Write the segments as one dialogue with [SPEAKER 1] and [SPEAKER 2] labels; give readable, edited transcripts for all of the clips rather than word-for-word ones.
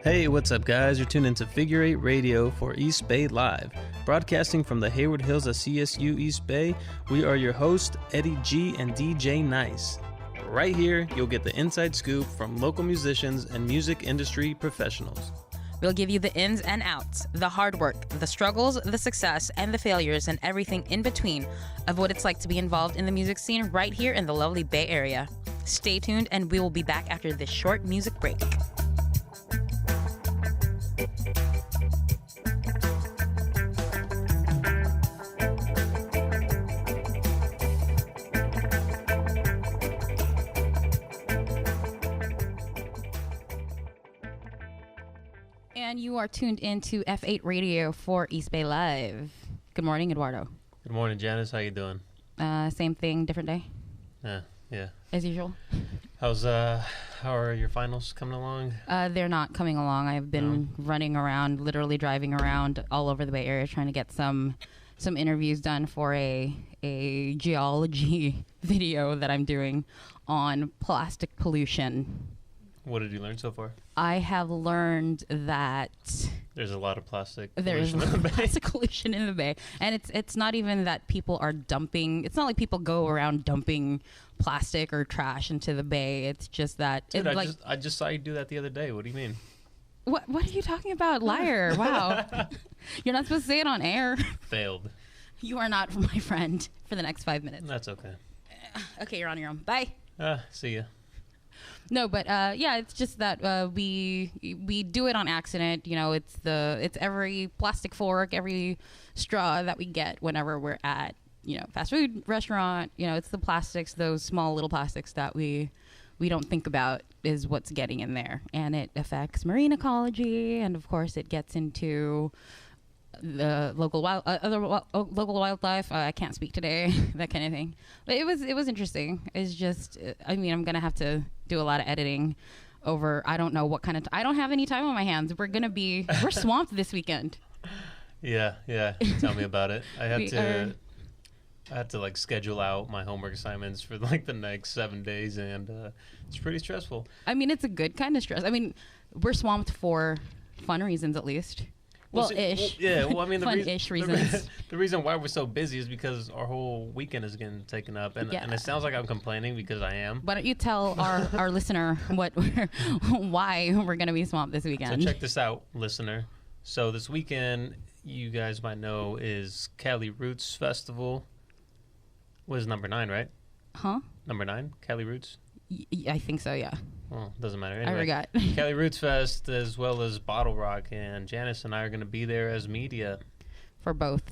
[SPEAKER 1] Hey, what's up, guys? You're tuned into Figure 8 Radio for East Bay Live. Broadcasting from the Hayward Hills at CSU East Bay, we are your hosts, Eddie G and DJ Nice. Right here, you'll get the inside scoop from local musicians and music industry professionals.
[SPEAKER 2] We'll give you the ins and outs, the hard work, the struggles, the success, and the failures, and everything in between of what it's like to be involved in the music scene right here in the lovely Bay Area. Stay tuned, and we will be back after this short music break. And you are tuned into F8 Radio for East Bay Live. Good morning, Eduardo.
[SPEAKER 1] Good morning, Janice. How you doing?
[SPEAKER 2] Same thing, different day.
[SPEAKER 1] Yeah.
[SPEAKER 2] As usual.
[SPEAKER 1] How are your finals coming along?
[SPEAKER 2] They're not coming along. I've been running around, literally driving around all over the Bay Area, trying to get some interviews done for a geology video that I'm doing on plastic pollution.
[SPEAKER 1] What did you learn so far?
[SPEAKER 2] I have learned that
[SPEAKER 1] there's a lot of plastic
[SPEAKER 2] there's
[SPEAKER 1] pollution in the Bay.
[SPEAKER 2] Plastic pollution in the Bay, and it's not even that people are dumping. It's not like people go around dumping plastic or trash into the Bay. It's just that.
[SPEAKER 1] Dude, I just saw you do that the other day. What do you mean?
[SPEAKER 2] What are you talking about, liar? Wow, you're not supposed to say it on air.
[SPEAKER 1] Failed.
[SPEAKER 2] You are not my friend for the next 5 minutes.
[SPEAKER 1] That's okay.
[SPEAKER 2] Okay, you're on your own. Bye.
[SPEAKER 1] See ya.
[SPEAKER 2] No, but yeah, it's just that we do it on accident. You know, it's every plastic fork, every straw that we get whenever we're at, fast food restaurant. It's the plastics, those small little plastics that we don't think about is what's getting in there, and it affects marine ecology, and of course it gets into the local wildlife. I can't speak today, that kind of thing. But it was interesting. It's just, I'm gonna have to do a lot of editing over. I don't know what kind of. I don't have any time on my hands. We're swamped this weekend.
[SPEAKER 1] Yeah. Tell me about it. I had to schedule out my homework assignments for the next 7 days, and it's pretty stressful.
[SPEAKER 2] It's a good kind of stress. We're swamped for fun reasons, at least. Ish. Fun-ish reasons.
[SPEAKER 1] The reason why we're so busy is because our whole weekend is getting taken up, and it sounds like I'm complaining because I am.
[SPEAKER 2] Why don't you tell our listener why we're going to be swamped this weekend?
[SPEAKER 1] So check this out, listener. So this weekend, you guys might know, is Cali Roots Festival. Was number 9, right?
[SPEAKER 2] Huh?
[SPEAKER 1] Number 9, Cali Roots.
[SPEAKER 2] I think so, yeah.
[SPEAKER 1] Well, doesn't matter. Anyway,
[SPEAKER 2] I forgot.
[SPEAKER 1] Cali Roots Fest, as well as Bottle Rock, and Janice and I are going to be there as media
[SPEAKER 2] for both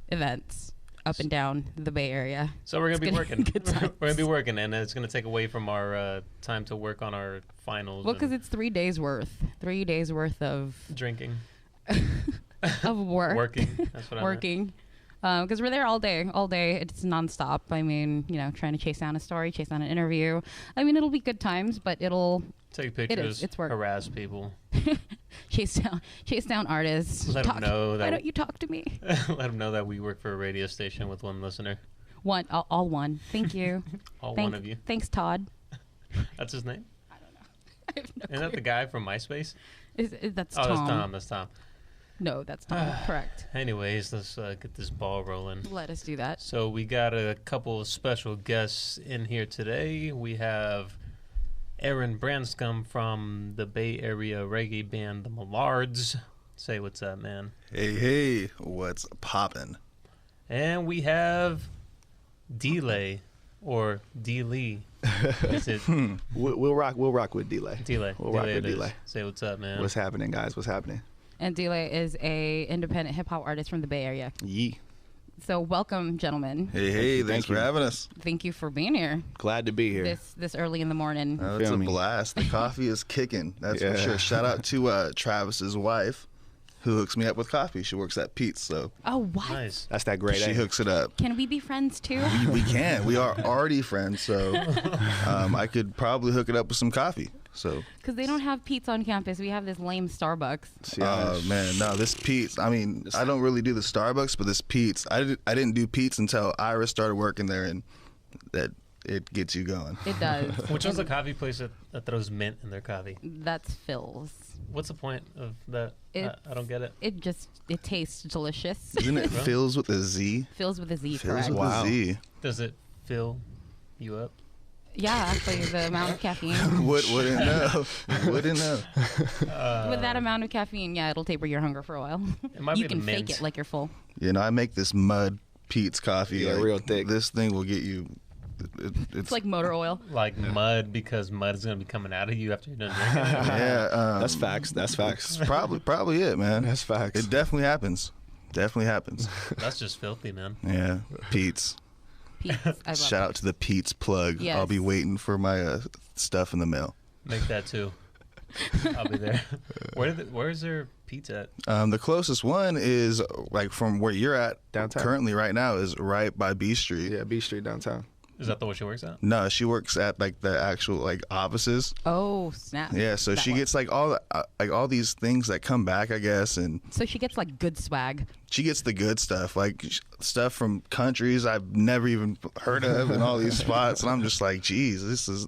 [SPEAKER 2] events up and down the Bay Area.
[SPEAKER 1] So we're going to be working. We're going to be working, and it's going to take away from our time to work on our finals.
[SPEAKER 2] Well, because it's 3 days worth. 3 days worth of
[SPEAKER 1] drinking,
[SPEAKER 2] of work,
[SPEAKER 1] working. That's what
[SPEAKER 2] working. Because we're there all day. It's nonstop. Trying to chase down a story, chase down an interview. It'll be good times, but it'll
[SPEAKER 1] take pictures.
[SPEAKER 2] It's work.
[SPEAKER 1] Harass people.
[SPEAKER 2] chase down artists.
[SPEAKER 1] Let them know that.
[SPEAKER 2] Why don't you talk to me?
[SPEAKER 1] Let them know that we work for a radio station with one listener.
[SPEAKER 2] All one. Thank you.
[SPEAKER 1] One of you.
[SPEAKER 2] Thanks, Todd.
[SPEAKER 1] That's his name?
[SPEAKER 2] I don't know. I have no
[SPEAKER 1] Isn't that the guy from MySpace?
[SPEAKER 2] That's Tom.
[SPEAKER 1] That's Tom.
[SPEAKER 2] No, that's Tom. Correct.
[SPEAKER 1] Anyways, let's get this ball rolling.
[SPEAKER 2] Let us do that.
[SPEAKER 1] So we got a couple of special guests in here today. We have Aaron Branscombe from the Bay Area reggae band the Millards. Say what's up, man.
[SPEAKER 3] Hey, what's poppin'?
[SPEAKER 1] And we have DLey, or DLey. Is it?
[SPEAKER 3] We'll rock with DLey.
[SPEAKER 1] DLey.
[SPEAKER 3] We'll rock with DLey.
[SPEAKER 1] Say what's up, man.
[SPEAKER 3] What's happening, guys? What's happening?
[SPEAKER 2] And DLey is a independent hip hop artist from the Bay Area.
[SPEAKER 3] Yee.
[SPEAKER 2] So welcome, gentlemen.
[SPEAKER 3] Hey, thanks for having us.
[SPEAKER 2] Thank you for being here.
[SPEAKER 3] Glad to be here.
[SPEAKER 2] This early in the morning.
[SPEAKER 3] Oh, it's a blast. The coffee is kicking. That's for sure. Shout out to Travis's wife, who hooks me up with coffee. She works at Pete's, so.
[SPEAKER 2] Oh, what?
[SPEAKER 1] Nice.
[SPEAKER 3] That's that great. She hooks it up.
[SPEAKER 2] Can we be friends too?
[SPEAKER 3] We can. We are already friends, so I could probably hook it up with some coffee. So.
[SPEAKER 2] Because they don't have Pete's on campus. We have this lame Starbucks.
[SPEAKER 3] Oh man, no, this Pete's. I don't really do the Starbucks, but this Pete's. I didn't do Pete's until Iris started working there, and that it gets you going.
[SPEAKER 2] It does.
[SPEAKER 1] Which one's the coffee place that throws mint in their coffee?
[SPEAKER 2] That's Phil's.
[SPEAKER 1] What's the point of that? I don't get it.
[SPEAKER 2] It tastes delicious.
[SPEAKER 3] Isn't it fills with a Z?
[SPEAKER 2] Fills with a Z,
[SPEAKER 3] Fills
[SPEAKER 2] correct?
[SPEAKER 3] with a Z.
[SPEAKER 1] Does it fill you up?
[SPEAKER 2] Yeah, actually, the amount of caffeine.
[SPEAKER 3] Wouldn't know. Wouldn't know.
[SPEAKER 2] With that amount of caffeine, yeah, it'll taper your hunger for a while.
[SPEAKER 1] It might
[SPEAKER 2] You
[SPEAKER 1] be
[SPEAKER 2] can
[SPEAKER 1] the
[SPEAKER 2] fake
[SPEAKER 1] mint.
[SPEAKER 2] it like you're full.
[SPEAKER 3] You know, I make this Mud Pete's coffee.
[SPEAKER 4] Yeah,
[SPEAKER 3] like,
[SPEAKER 4] real thick.
[SPEAKER 3] This thing will get you.
[SPEAKER 2] It's like motor oil.
[SPEAKER 1] Like mud, because mud is going to be coming out of you after you're done drinking it.
[SPEAKER 3] Yeah,
[SPEAKER 4] That's facts. That's facts.
[SPEAKER 3] probably it, man.
[SPEAKER 4] That's facts.
[SPEAKER 3] It definitely happens. Definitely happens.
[SPEAKER 1] That's just filthy, man.
[SPEAKER 3] Yeah, Pete's.
[SPEAKER 2] Pete's. I love
[SPEAKER 3] Shout out to the Pete's plug.
[SPEAKER 2] Yes.
[SPEAKER 3] I'll be waiting for my stuff in the mail.
[SPEAKER 1] Make that too. I'll be there. Where's their pizza at?
[SPEAKER 3] The closest one is like from where you're at
[SPEAKER 4] Downtown.
[SPEAKER 3] currently right now is right by B Street.
[SPEAKER 4] Yeah, B Street downtown.
[SPEAKER 1] Is that the one she works at?
[SPEAKER 3] No, she works at like the actual like offices.
[SPEAKER 2] Oh, snap.
[SPEAKER 3] Yeah, so
[SPEAKER 2] That
[SPEAKER 3] she
[SPEAKER 2] one.
[SPEAKER 3] gets like all these things that come back, I guess, and
[SPEAKER 2] So she gets like good swag.
[SPEAKER 3] she gets the good stuff, like stuff from countries I've never even heard of, and all these spots, and I'm just like, geez, this is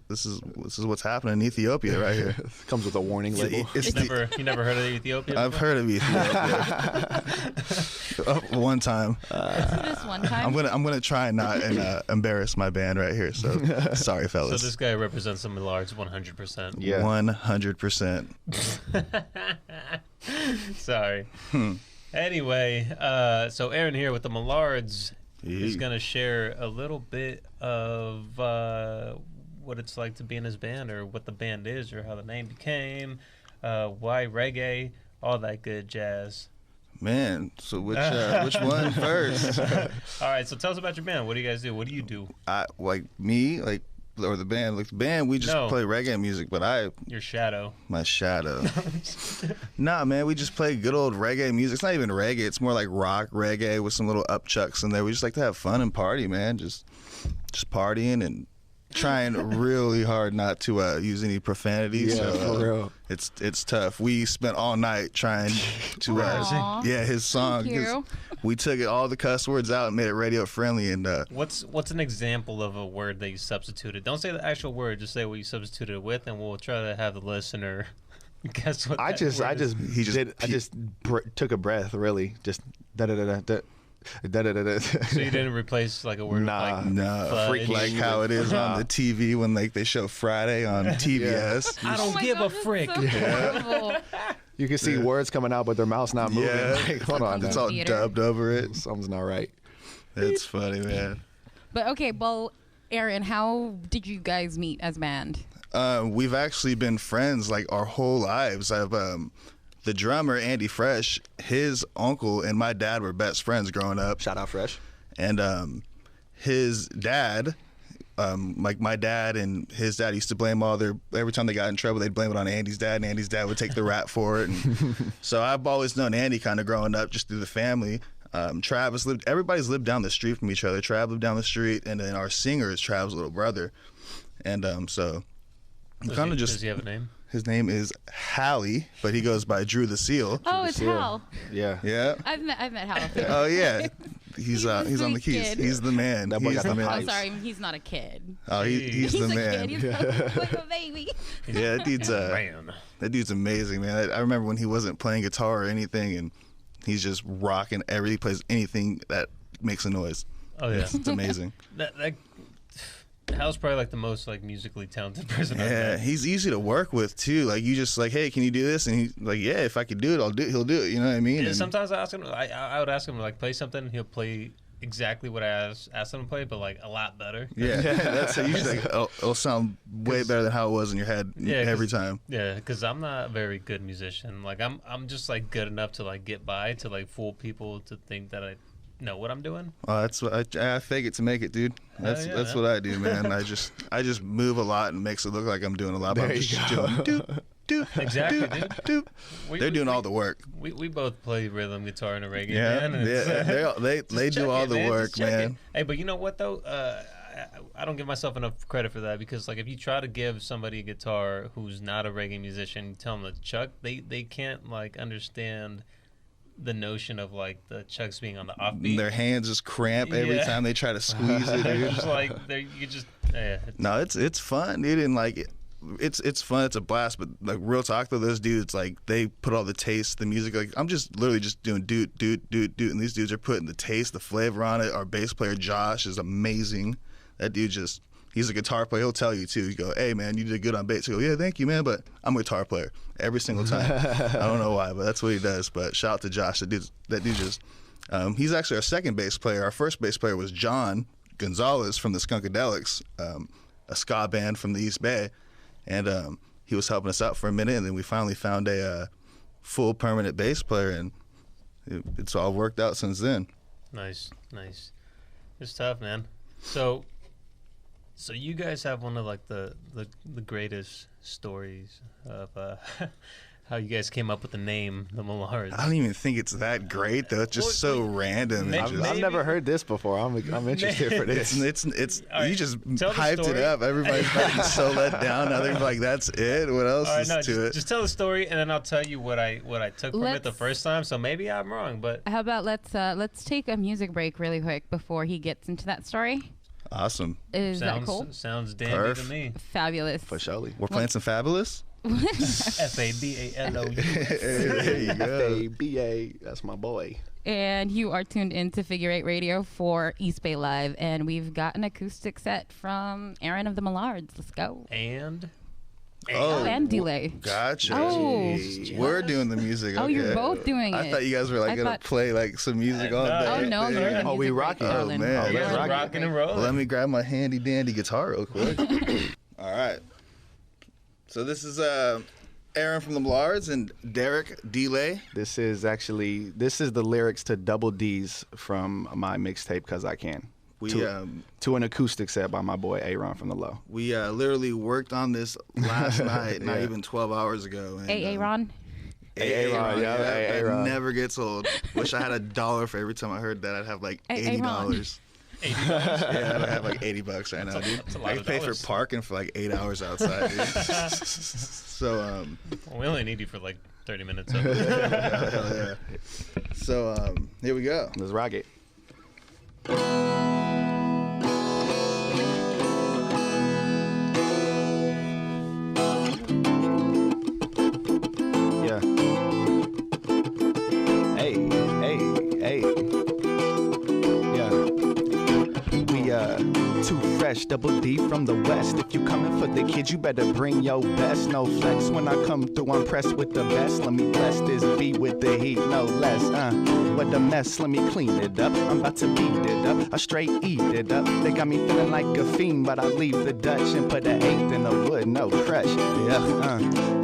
[SPEAKER 3] what's happening in Ethiopia right here.
[SPEAKER 4] Comes with a warning label.
[SPEAKER 3] It's
[SPEAKER 1] You never heard of Ethiopia?
[SPEAKER 3] I've
[SPEAKER 1] before?
[SPEAKER 3] heard of Ethiopia one time.
[SPEAKER 2] This one time.
[SPEAKER 3] I'm gonna try and not embarrass my band right here. So sorry,
[SPEAKER 1] So
[SPEAKER 3] fellas.
[SPEAKER 1] this guy represents the Millards 100%.
[SPEAKER 4] Yeah.
[SPEAKER 3] 100%.
[SPEAKER 1] Sorry. Anyway, so Aaron here with the Millards is
[SPEAKER 3] Yeah.
[SPEAKER 1] going to share a little bit of what it's like to be in his band, or what the band is, or how the name became, why reggae, all that good jazz.
[SPEAKER 3] Man, so which one first?
[SPEAKER 1] All right, so tell us about your band. What do you guys do? What do you do?
[SPEAKER 3] Or the band. Like the band, we just
[SPEAKER 1] No.
[SPEAKER 3] play reggae music, but
[SPEAKER 1] Your shadow.
[SPEAKER 3] my shadow. Nah, man, we just play good old reggae music. It's not even reggae. It's more like rock reggae with some little upchucks in there. We just like to have fun and party, man. Just partying and trying really hard not to use any profanity.
[SPEAKER 4] Yeah,
[SPEAKER 3] so,
[SPEAKER 4] for real.
[SPEAKER 3] It's tough. We spent all night trying to
[SPEAKER 2] Aw.
[SPEAKER 3] his song.
[SPEAKER 2] Thank you.
[SPEAKER 3] We took all the cuss words out and made it radio friendly, and
[SPEAKER 1] What's an example of a word that you substituted? Don't say the actual word. Just say what you substituted it with, and we'll try to have the listener guess what.
[SPEAKER 4] I
[SPEAKER 1] that
[SPEAKER 4] just
[SPEAKER 1] word is.
[SPEAKER 4] took a breath. Really, just da da da da da da da.
[SPEAKER 1] So you didn't replace like a word
[SPEAKER 4] Nah.
[SPEAKER 1] with like
[SPEAKER 3] no,
[SPEAKER 1] fudge?
[SPEAKER 3] like how it is on the TV when like they show Friday on TBS.
[SPEAKER 1] I don't
[SPEAKER 2] Oh my
[SPEAKER 1] give
[SPEAKER 2] God,
[SPEAKER 1] a
[SPEAKER 2] that's
[SPEAKER 1] frick.
[SPEAKER 2] so horrible.
[SPEAKER 4] You can see words coming out, but their mouth's not moving.
[SPEAKER 3] Yeah.
[SPEAKER 4] Like, hold on,
[SPEAKER 3] It's
[SPEAKER 4] now.
[SPEAKER 3] all
[SPEAKER 2] Theater.
[SPEAKER 3] dubbed over it.
[SPEAKER 4] Something's not right.
[SPEAKER 3] It's funny, man.
[SPEAKER 2] But okay, well, Aaron, how did you guys meet as a band?
[SPEAKER 3] We've actually been friends like our whole lives. I've the drummer Andy Fresh, his uncle and my dad were best friends growing up,
[SPEAKER 4] Shout out Fresh.
[SPEAKER 3] and his dad. Like my dad and his dad used to blame every time they got in trouble, they'd blame it on Andy's dad, and Andy's dad would take the rap for it. And so I've always known Andy kind of growing up just through the family. Everybody's lived down the street from each other. Trav lived down the street, and then our singer is Trav's little brother. And so
[SPEAKER 1] Does he have a name?
[SPEAKER 3] his name is Hallie, but he goes by Drew the Seal.
[SPEAKER 2] Oh, it's
[SPEAKER 4] Seal.
[SPEAKER 2] Hal.
[SPEAKER 4] Yeah.
[SPEAKER 3] Yeah.
[SPEAKER 2] I've met Hal. too.
[SPEAKER 3] Oh yeah. He's
[SPEAKER 2] a
[SPEAKER 3] on the
[SPEAKER 2] sweet
[SPEAKER 3] keys.
[SPEAKER 2] kid.
[SPEAKER 3] He's the man.
[SPEAKER 4] That boy
[SPEAKER 3] He's
[SPEAKER 4] got
[SPEAKER 3] the
[SPEAKER 4] the
[SPEAKER 3] man.
[SPEAKER 2] Oh,
[SPEAKER 4] pipes.
[SPEAKER 2] sorry, he's not a kid.
[SPEAKER 3] Oh, he's
[SPEAKER 2] He's
[SPEAKER 3] the
[SPEAKER 2] a
[SPEAKER 3] man.
[SPEAKER 2] kid. He's like a baby.
[SPEAKER 3] Yeah,
[SPEAKER 1] Man.
[SPEAKER 3] that dude's amazing, man. I remember when he wasn't playing guitar or anything, and he's just rocking he plays anything that makes a noise.
[SPEAKER 1] Oh yeah.
[SPEAKER 3] It's amazing.
[SPEAKER 1] that Hal's probably like the most like musically talented person I've
[SPEAKER 3] Yeah,
[SPEAKER 1] met.
[SPEAKER 3] he's easy to work with too. Like you just like, hey, can you do this? And he's like, yeah, if I could do it, he'll do it. You know what I mean?
[SPEAKER 1] Yeah,
[SPEAKER 3] And-
[SPEAKER 1] sometimes I ask him. I would ask him to like play something. He'll play exactly what I asked him to play, but like a lot better.
[SPEAKER 3] yeah, that's usually like, it'll sound way better than how it was in your head every time.
[SPEAKER 1] Yeah, because I'm not a very good musician. Like I'm just like good enough to like get by, to like fool people to think that I know what I'm doing.
[SPEAKER 3] Oh, that's what I fake it to make it, dude. That's
[SPEAKER 1] yeah,
[SPEAKER 3] that's
[SPEAKER 1] man.
[SPEAKER 3] what I do, man. I just move a lot and makes it look like I'm doing a lot, but I'm
[SPEAKER 4] There you
[SPEAKER 3] just
[SPEAKER 4] go.
[SPEAKER 3] doing doop, doop,
[SPEAKER 1] Exactly,
[SPEAKER 3] doop,
[SPEAKER 1] dude.
[SPEAKER 3] doop.
[SPEAKER 1] We-
[SPEAKER 3] They're
[SPEAKER 1] we-
[SPEAKER 3] doing
[SPEAKER 1] we-
[SPEAKER 3] all the work.
[SPEAKER 1] We both play rhythm guitar in a reggae
[SPEAKER 3] Yeah,
[SPEAKER 1] band. And it's,
[SPEAKER 3] they
[SPEAKER 1] just
[SPEAKER 3] do
[SPEAKER 1] check
[SPEAKER 3] all
[SPEAKER 1] it,
[SPEAKER 3] the
[SPEAKER 1] man.
[SPEAKER 3] work,
[SPEAKER 1] Just check
[SPEAKER 3] man.
[SPEAKER 1] it. Hey, but you know what though? I don't give myself enough credit for that, because like if you try to give somebody a guitar who's not a reggae musician, tell them to chuck, they can't like understand the notion of like the chucks being on the offbeat.
[SPEAKER 3] Their hands just cramp every
[SPEAKER 1] Yeah.
[SPEAKER 3] time they try to squeeze it,
[SPEAKER 1] They're
[SPEAKER 3] dude.
[SPEAKER 1] just like you just yeah.
[SPEAKER 3] No, it's fun, dude, and like it's fun. It's a blast. But like real talk though, those dudes like they put all the taste, the music. Like I'm just literally just doing doot, and these dudes are putting the taste, the flavor on it. Our bass player Josh is amazing. That dude he's a guitar player. He'll tell you too. You go, hey man, you did good on bass. You go, yeah, thank you, man. But I'm a guitar player every single time. I don't know why, but that's what he does. But shout out to Josh. That dude just. He's actually our second bass player. Our first bass player was John Gonzalez from the Skunkadelics, a ska band from the East Bay, and he was helping us out for a minute, and then we finally found a full permanent bass player, and it's all worked out since then.
[SPEAKER 1] Nice. It's tough, man. So you guys have one of like the greatest stories of how you guys came up with the name, the Millards.
[SPEAKER 3] I don't even think it's that great though. It's just so random.
[SPEAKER 4] I've never heard this before. I'm interested for this.
[SPEAKER 3] It's
[SPEAKER 1] right,
[SPEAKER 3] you just hyped it up. Everybody's fucking so let down. Now they're like, that's it. What else is to it?
[SPEAKER 1] Just tell the story, and then I'll tell you what I took from it the first time. So maybe I'm wrong, but
[SPEAKER 2] how about let's take a music break really quick before he gets into that story.
[SPEAKER 3] Awesome.
[SPEAKER 2] Is that cool?
[SPEAKER 1] Sounds dandy to me.
[SPEAKER 2] Fabulous.
[SPEAKER 4] For surely.
[SPEAKER 3] We're playing some Fabulous.
[SPEAKER 1] FABALOU.
[SPEAKER 3] There you go.
[SPEAKER 4] FABA. That's my boy.
[SPEAKER 2] And you are tuned into Figure 8 Radio for East Bay Live, and we've got an acoustic set from Aaron of the Millards. Let's go.
[SPEAKER 1] And
[SPEAKER 2] DLey.
[SPEAKER 3] Gotcha.
[SPEAKER 2] Oh.
[SPEAKER 3] We're doing the music.
[SPEAKER 2] Oh,
[SPEAKER 3] okay.
[SPEAKER 2] you're both doing it.
[SPEAKER 3] I thought you guys were like gonna play like some music all day.
[SPEAKER 2] Oh no, you're the music
[SPEAKER 4] we
[SPEAKER 2] break,
[SPEAKER 4] rocking.
[SPEAKER 2] darling.
[SPEAKER 3] Oh, man.
[SPEAKER 1] you guys
[SPEAKER 3] Yeah.
[SPEAKER 1] are rocking and rolling.
[SPEAKER 3] Well, let me grab my handy dandy guitar real quick. All right. So this is Aaron from the Millards and Derek DLey.
[SPEAKER 4] This is the lyrics to Double D's from my mixtape Cause I Can. To an acoustic set by my boy Aaron from the Low.
[SPEAKER 3] We literally worked on this last night, not even 12 hours ago. And,
[SPEAKER 2] Aaron.
[SPEAKER 3] Aaron,
[SPEAKER 4] yeah,
[SPEAKER 3] that
[SPEAKER 4] Aaron.
[SPEAKER 3] never gets old. Wish I had $1 for every time I heard that. I'd have like $80.
[SPEAKER 1] $80.
[SPEAKER 3] Yeah, I'd have like $80 right now, dude.
[SPEAKER 1] That's a lot
[SPEAKER 3] I
[SPEAKER 1] of
[SPEAKER 3] could pay for
[SPEAKER 1] dollars.
[SPEAKER 3] parking for like 8 hours outside, dude. So,
[SPEAKER 1] Well, we only need you for like 30 minutes.
[SPEAKER 3] hell yeah. So, here we go.
[SPEAKER 4] Let's rock it. Yeah. Hey. Yeah. We too fresh, Double D from the West. If you coming for the kids, you better bring your best. No flex when I come through, I'm pressed with the best. Let me bless this beat with the heat, no less. What a mess, let me clean it up. I'm about to beat it up, I straight eat it up. They got me feeling like a fiend, but I leave the Dutch and put an eighth in the wood, no crush. Yeah,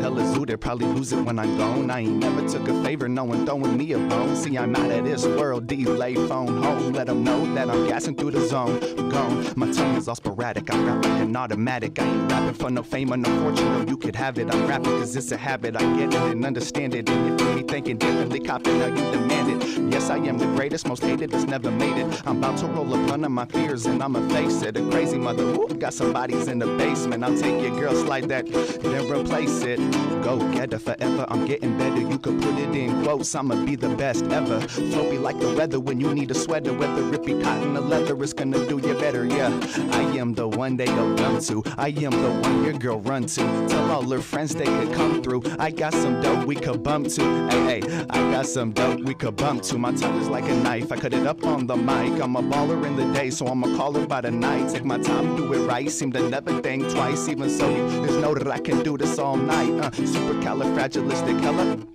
[SPEAKER 4] hella zooted, probably lose it when I'm gone. I ain't never took a favor, no one throwing me a bone. See, I'm out of this world, DLey phone home. Let them know that I'm gassing through the zone. Gone, my tongue is all sporadic, I rap like an automatic. I ain't rapping for no fame or no fortune, no you could have it. I'm rapping cause it's a habit, I get it and understand it. And if you be thinking differently, cop it, now you demand it. Yes, I am the greatest, most hated that's never made it. I'm about to roll up none of my fears and I'ma face it. A crazy mother, whoop, got some bodies in the basement. I'll take your girl, slide that, then replace it. Go get her forever, I'm getting better. You could put it in quotes, I'ma be the best ever. Flow be like the weather when you need a sweater. Whether it be cotton or leather, it's gonna do you better, yeah. I am the one they go dumb to. I am the one your girl run to. Tell all her friends they could come through. I got some dope we could bump to. Hey, I got some dope we could bump to. My tongue is like a knife, I cut it up on the mic. I'm a baller in the day, so I'ma call her by the night. Take my time, do it right, seem to never think twice. Even so, you just know that I can do this all night. Supercalifragilisticexpialidocious.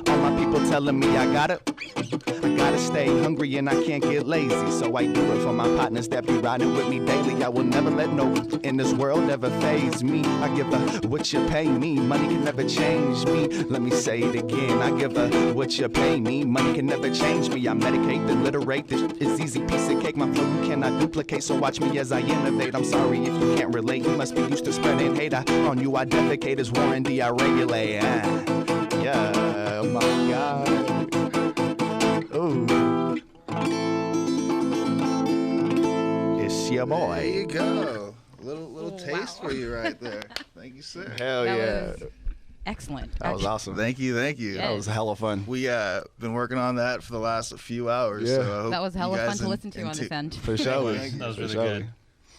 [SPEAKER 4] All my people telling me I gotta stay hungry and I can't get lazy. So I do it for my partners that be riding with me daily. I will never let no in this world ever phase me. I give a what you pay me, money can never change me. Let me say it again, I give a what you pay me, money can never change me. I medicate, alliterate, this is easy piece of cake. My flow you cannot duplicate, so watch me as I innovate. I'm sorry if you can't relate, you must be used to spreading hate. On you I defecate as Warren D, I regulate. Yeah, oh my God. Ooh. It's your boy.
[SPEAKER 3] There you go. Little taste for you right there. Thank you, sir.
[SPEAKER 4] Hell
[SPEAKER 2] That
[SPEAKER 4] yeah.
[SPEAKER 2] was excellent.
[SPEAKER 4] That was awesome.
[SPEAKER 3] Thank you.
[SPEAKER 2] Yeah.
[SPEAKER 4] That was hella fun.
[SPEAKER 3] We been working on that for the last few hours.
[SPEAKER 4] Yeah.
[SPEAKER 3] So I hope
[SPEAKER 2] That was
[SPEAKER 3] you
[SPEAKER 2] hella
[SPEAKER 3] guys
[SPEAKER 2] fun to listen to on this end.
[SPEAKER 4] For sure.
[SPEAKER 1] That was
[SPEAKER 4] For
[SPEAKER 1] really
[SPEAKER 4] sure.
[SPEAKER 1] good.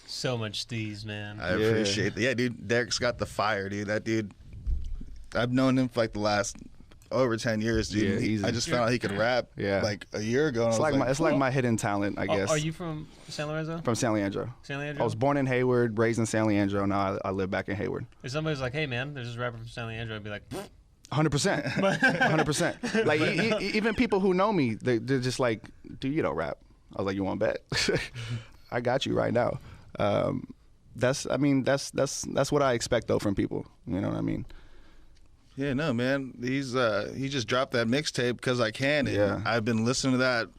[SPEAKER 1] So much steez, man.
[SPEAKER 3] I appreciate that. Yeah, dude, Derek's got the fire, dude. That dude, I've known him for like the last over 10 years, dude.
[SPEAKER 4] Yeah,
[SPEAKER 3] I just found out he could rap like a year ago. And
[SPEAKER 4] it's like my hidden talent, I guess.
[SPEAKER 1] Are you from San Lorenzo?
[SPEAKER 4] From San Leandro.
[SPEAKER 1] San Leandro?
[SPEAKER 4] I was born in Hayward, raised in San Leandro. Now I live back in Hayward.
[SPEAKER 1] If somebody's like, hey, man, there's this rapper from San Leandro, I'd be like,
[SPEAKER 4] 100%. 100%. Like, even people who know me, they're just like, dude, you don't rap. I was like, you want to bet? I got you right now. That's what I expect, though, from people. You know what I mean?
[SPEAKER 3] Yeah, no, man. He just dropped that mixtape, Cause I Can. And I've been listening to that.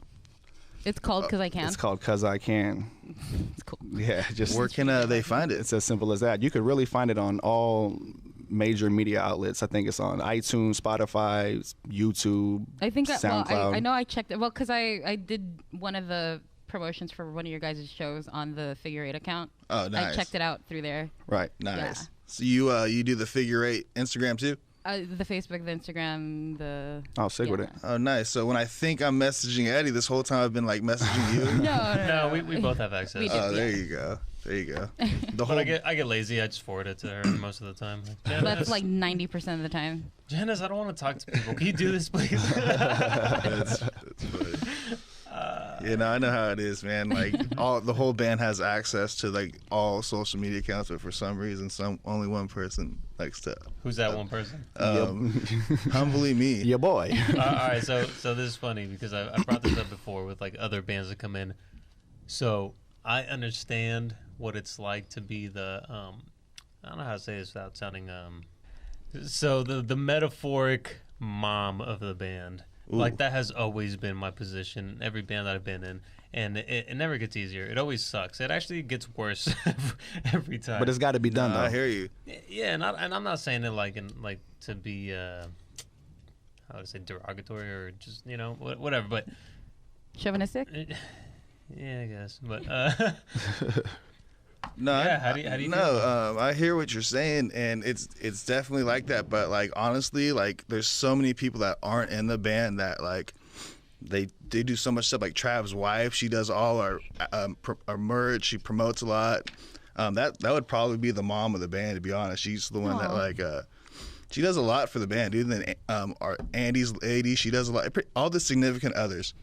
[SPEAKER 2] It's called Cause I Can.
[SPEAKER 4] It's called Cause I Can.
[SPEAKER 2] It's cool.
[SPEAKER 4] Yeah, just
[SPEAKER 3] where can they find it?
[SPEAKER 4] It's as simple as that. You could really find it on all major media outlets. I think it's on iTunes, Spotify, YouTube,
[SPEAKER 2] I think
[SPEAKER 4] SoundCloud.
[SPEAKER 2] I know I checked it. Well, because I did one of the promotions for one of your guys' shows on the Figure 8 account.
[SPEAKER 3] Oh, nice.
[SPEAKER 2] I checked it out through there.
[SPEAKER 4] Right.
[SPEAKER 3] Nice.
[SPEAKER 2] Yeah.
[SPEAKER 3] So you do the Figure 8 Instagram too?
[SPEAKER 2] The Facebook, the Instagram, the...
[SPEAKER 4] I'll stick with it.
[SPEAKER 3] Oh, nice. So when I think I'm messaging Eddie, this whole time I've been like messaging you?
[SPEAKER 2] No,
[SPEAKER 1] we both have access.
[SPEAKER 2] We do.
[SPEAKER 3] Oh, there you go. There you go.
[SPEAKER 1] But I get lazy. I just forward it to her most of the time. Like,
[SPEAKER 2] that's like 90% of the time.
[SPEAKER 1] Janice, I don't want to talk to people. Can you do this, please?
[SPEAKER 3] That's funny. Yeah, no, I know how it is, man. Like the whole band has access to like all social media accounts, but for some reason, only one person likes to.
[SPEAKER 1] Who's that one person?
[SPEAKER 3] Humbly me.
[SPEAKER 4] Your boy.
[SPEAKER 1] All right, so this is funny because I brought this up before with like other bands that come in. So I understand what it's like to be the I don't know how to say this without sounding so the metaphoric mom of the band. Ooh. Like that has always been my position in every band that I've been in, and it never gets easier. It always sucks. It actually gets worse every time.
[SPEAKER 4] But it's got to be done, though.
[SPEAKER 3] I hear you.
[SPEAKER 1] Yeah, and I'm not saying it like to be how would I say derogatory or just whatever, but
[SPEAKER 2] chauvinistic.
[SPEAKER 1] Yeah, I guess, but
[SPEAKER 3] no,
[SPEAKER 1] yeah. How do you feel?
[SPEAKER 3] I hear what you're saying, and it's definitely like that. But like honestly, like there's so many people that aren't in the band that like they do so much stuff. Like Trav's wife, she does all our merch. She promotes a lot. That would probably be the mom of the band, to be honest. She's the one that like she does a lot for the band, dude. And then our Andy's lady, she does a lot. All the significant others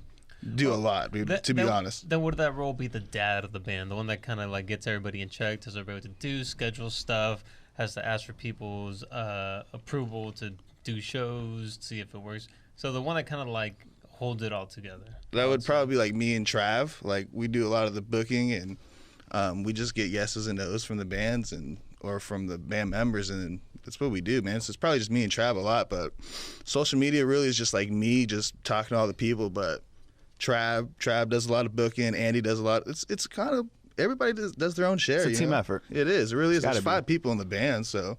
[SPEAKER 3] do a lot, dude, to be honest.
[SPEAKER 1] Then would that role be the dad of the band, the one that kind of like gets everybody in check, tells everybody what to do, schedule stuff, has to ask for people's approval to do shows, see if it works. So the one that kind of like holds it all together.
[SPEAKER 3] That would probably be like me and Trav. Like we do a lot of the booking, and we just get yeses and nos from the bands or from the band members, and that's what we do, man. So it's probably just me and Trav a lot, but social media really is just like me just talking to all the people, but Trav does a lot of booking. Andy does a lot. It's kind of everybody does their own share.
[SPEAKER 4] It's a team effort.
[SPEAKER 3] It is. It really is. There's 5 people in the band, so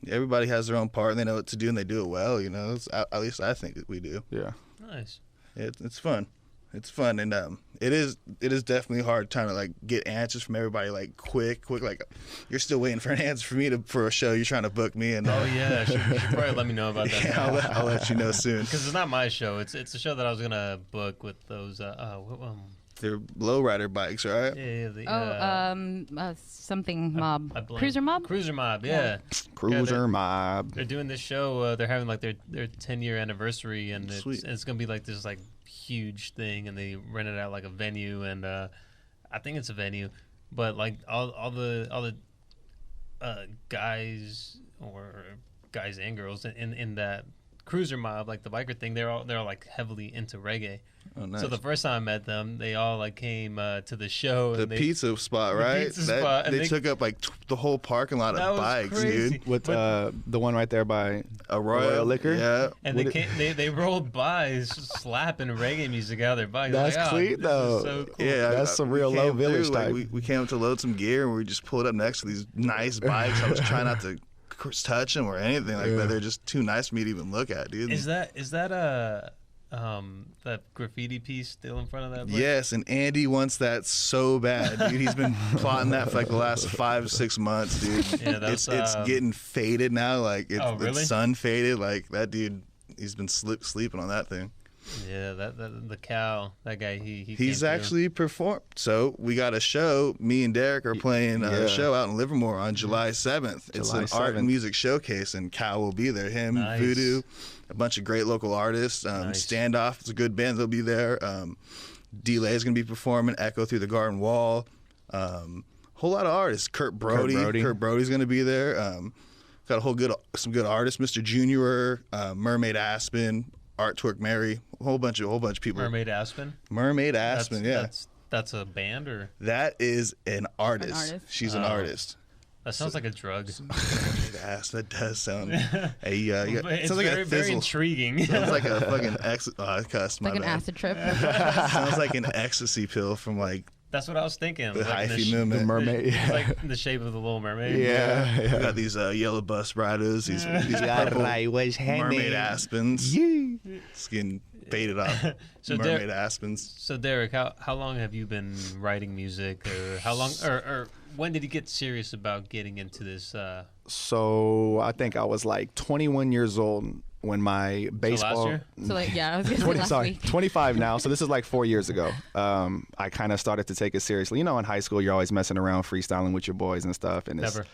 [SPEAKER 3] everybody has their own part and they know what to do and they do it well. At least I think that we do.
[SPEAKER 4] Yeah.
[SPEAKER 1] Nice.
[SPEAKER 3] It's fun. It's fun, and it is definitely hard trying to like get answers from everybody like quick. Like you're still waiting for an answer for a show you're trying to book me. And
[SPEAKER 1] oh yeah, you should probably let me know about that.
[SPEAKER 3] Yeah, I'll let you know soon.
[SPEAKER 1] Because it's not my show. It's a show that I was gonna book with those.
[SPEAKER 3] They're lowrider bikes, right?
[SPEAKER 1] Yeah.
[SPEAKER 2] Something mob. Cruiser mob.
[SPEAKER 1] Cruiser mob. Yeah.
[SPEAKER 4] Cruiser mob.
[SPEAKER 1] They're doing this show. They're having like their 10-year anniversary, and it's gonna be like this like huge thing, and they rented out like a venue, and I think it's a venue, but like all the guys and girls in that cruiser mob, like the biker thing, they're all like heavily into reggae.
[SPEAKER 3] Oh, nice.
[SPEAKER 1] So the first time I met them, they all like came to the show.
[SPEAKER 3] The pizza spot, right? They took up like the whole parking lot of bikes,
[SPEAKER 1] crazy.
[SPEAKER 3] dude.
[SPEAKER 4] With the one right there by
[SPEAKER 3] a Royal Liquor. Yeah.
[SPEAKER 1] And they rolled by slapping reggae music out of their bikes.
[SPEAKER 4] That's
[SPEAKER 1] like,
[SPEAKER 4] sweet though.
[SPEAKER 1] So cool.
[SPEAKER 3] Yeah,
[SPEAKER 4] that's some real low village type.
[SPEAKER 3] We came up to load some gear and we just pulled up next to these nice bikes. I was trying not to touch them or anything like that. They're just too nice for me to even look at, dude.
[SPEAKER 1] Is that that graffiti piece still in front of that place?
[SPEAKER 3] Yes, and Andy wants that so bad, dude. He's been plotting that for like the last 5-6 months, dude.
[SPEAKER 1] Yeah,
[SPEAKER 3] it's getting faded now, like
[SPEAKER 1] really?
[SPEAKER 3] it's sun faded. Like that dude, he's been sleeping on that thing.
[SPEAKER 1] Yeah, the cow, that guy,
[SPEAKER 3] he's actually performed. So we got a show. Me and Derek are playing a show out in Livermore on July 7th. It's an art and music showcase, and Cal will be there. Him,
[SPEAKER 1] Nice.
[SPEAKER 3] Voodoo, a bunch of great local artists.
[SPEAKER 1] Nice.
[SPEAKER 3] Standoff, it's a good band. They'll be there. DLey is going to be performing. Echo Through the Garden Wall. Whole lot of artists. Kurt Brody's going to be there. Got some good artists. Mr. Junior, Mermaid Aspen, Art Twerk Mary, a whole bunch of people.
[SPEAKER 1] Mermaid Aspen.
[SPEAKER 3] That's
[SPEAKER 1] a band, or
[SPEAKER 3] that is an artist. She's an artist.
[SPEAKER 1] That sounds like a drug.
[SPEAKER 3] That does sound. Hey,
[SPEAKER 1] It's
[SPEAKER 3] sounds like
[SPEAKER 1] very,
[SPEAKER 3] a
[SPEAKER 1] very
[SPEAKER 3] fizzle.
[SPEAKER 1] intriguing.
[SPEAKER 3] Sounds like a fucking I cussed, my
[SPEAKER 2] Like an
[SPEAKER 3] bad.
[SPEAKER 2] acid trip.
[SPEAKER 3] Sounds like an ecstasy pill from like
[SPEAKER 1] That's what I was thinking.
[SPEAKER 3] the
[SPEAKER 1] Like
[SPEAKER 3] hyphy movement.
[SPEAKER 4] The mermaid.
[SPEAKER 1] It's like in the shape of the Little Mermaid.
[SPEAKER 4] Yeah.
[SPEAKER 3] We got these yellow bus riders, these purple mermaid aspens. It's getting faded off.
[SPEAKER 1] So
[SPEAKER 3] Mermaid aspens.
[SPEAKER 1] So Derek, how long have you been writing music, or how long, or when did you get serious about getting into this?
[SPEAKER 4] So I think I was like 21 years old when my baseball.
[SPEAKER 1] last year?
[SPEAKER 2] So like, yeah, I was gonna say last week.
[SPEAKER 4] 25 now. So this is like 4 years ago. I kind of started to take it seriously. You know, in high school, you're always messing around, freestyling with your boys and stuff. And
[SPEAKER 1] Never.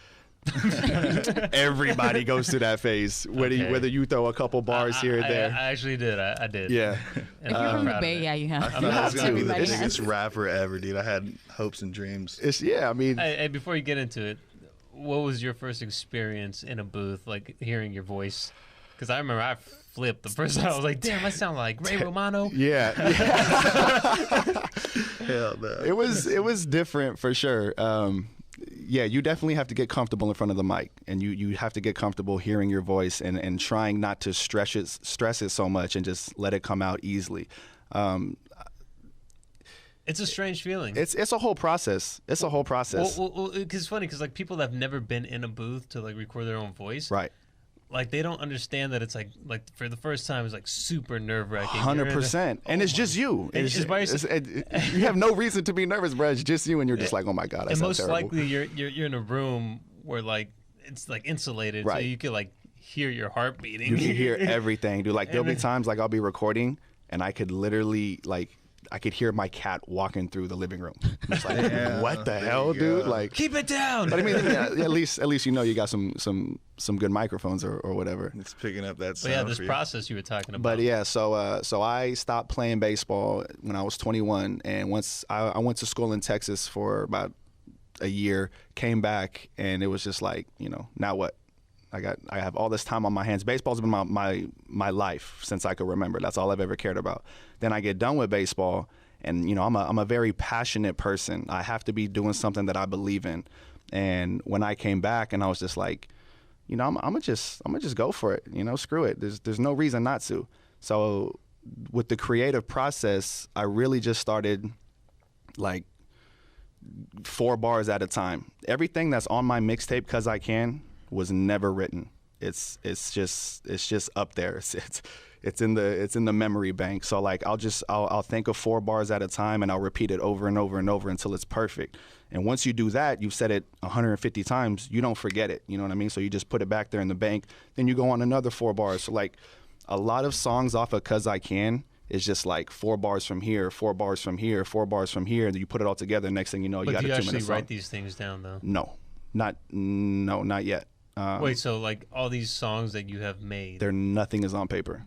[SPEAKER 4] everybody goes through that phase, whether you throw a couple bars here or there.
[SPEAKER 1] I actually did. I did.
[SPEAKER 4] Yeah.
[SPEAKER 1] And
[SPEAKER 2] If you're
[SPEAKER 1] I'm
[SPEAKER 2] from the
[SPEAKER 1] proud of
[SPEAKER 2] Bay,
[SPEAKER 1] it.
[SPEAKER 2] yeah, you have.
[SPEAKER 3] I thought I was gonna be the
[SPEAKER 2] Everybody
[SPEAKER 3] biggest
[SPEAKER 2] has.
[SPEAKER 3] rapper ever, dude. I had hopes and dreams.
[SPEAKER 4] I mean,
[SPEAKER 1] Hey, before you get into it, what was your first experience in a booth, like hearing your voice? Because I remember I flipped the first time. I was like, damn, I sound like Ray Romano.
[SPEAKER 4] yeah.
[SPEAKER 3] Hell no.
[SPEAKER 4] It was different for sure. Yeah, you definitely have to get comfortable in front of the mic, and you have to get comfortable hearing your voice and trying not to stress it so much and just let it come out easily.
[SPEAKER 1] It's a strange feeling.
[SPEAKER 4] It's a whole process. It's a whole process.
[SPEAKER 1] Well, because it's funny, because like people that have never been in a booth to like record their own voice,
[SPEAKER 4] Right.
[SPEAKER 1] like they don't understand that it's like for the first time it's like super nerve-wracking.
[SPEAKER 4] 100%. And it's just you.
[SPEAKER 1] It's by yourself.
[SPEAKER 4] You have no reason to be nervous, bro. It's just you, and you're just like, oh my God, I
[SPEAKER 1] And
[SPEAKER 4] sound
[SPEAKER 1] most
[SPEAKER 4] terrible.
[SPEAKER 1] likely you're in a room where like it's like insulated, so
[SPEAKER 4] Right.
[SPEAKER 1] you could like hear your heart beating.
[SPEAKER 4] You can hear everything, dude. Like there'll be times like I'll be recording and I could literally I could hear my cat walking through the living room. It's like, what the hell, dude? Like,
[SPEAKER 1] Keep it down.
[SPEAKER 4] but I mean, yeah, at least you know you got some good microphones or whatever.
[SPEAKER 3] It's picking up that
[SPEAKER 1] But
[SPEAKER 3] sound.
[SPEAKER 1] yeah, this
[SPEAKER 3] for you.
[SPEAKER 1] process you were talking about.
[SPEAKER 4] But yeah, so I stopped playing baseball when I was 21, and once I went to school in Texas for about a year, came back, and it was just like, you know, now what? I have all this time on my hands. Baseball's been my life since I could remember. That's all I've ever cared about. Then I get done with baseball, and you know I'm a very passionate person. I have to be doing something that I believe in. And when I came back, and I was just like, you know, I'm gonna just go for it. You know, screw it. There's no reason not to. So with the creative process, I really just started like 4 bars at a time. Everything that's on my mixtape, 'Cause I Can, was never written. It's just up there. It's in the memory bank. So like I'll think of 4 bars at a time, and I'll repeat it over and over and over until it's perfect. And once you do that, you've said it 150 times, you don't forget it. You know what I mean? So you just put it back there in the bank. Then you go on another 4 bars. So like a lot of songs off of 'Cause I Can is just like 4 bars from here, 4 bars from here, 4 bars from here. And then you put it all together. Next thing you know, you
[SPEAKER 1] But
[SPEAKER 4] got
[SPEAKER 1] do
[SPEAKER 4] a
[SPEAKER 1] you
[SPEAKER 4] 2-minute
[SPEAKER 1] actually
[SPEAKER 4] song.
[SPEAKER 1] write these things down though?
[SPEAKER 4] No, not yet.
[SPEAKER 1] Wait, so like all these songs that you have made,
[SPEAKER 4] Nothing is on paper.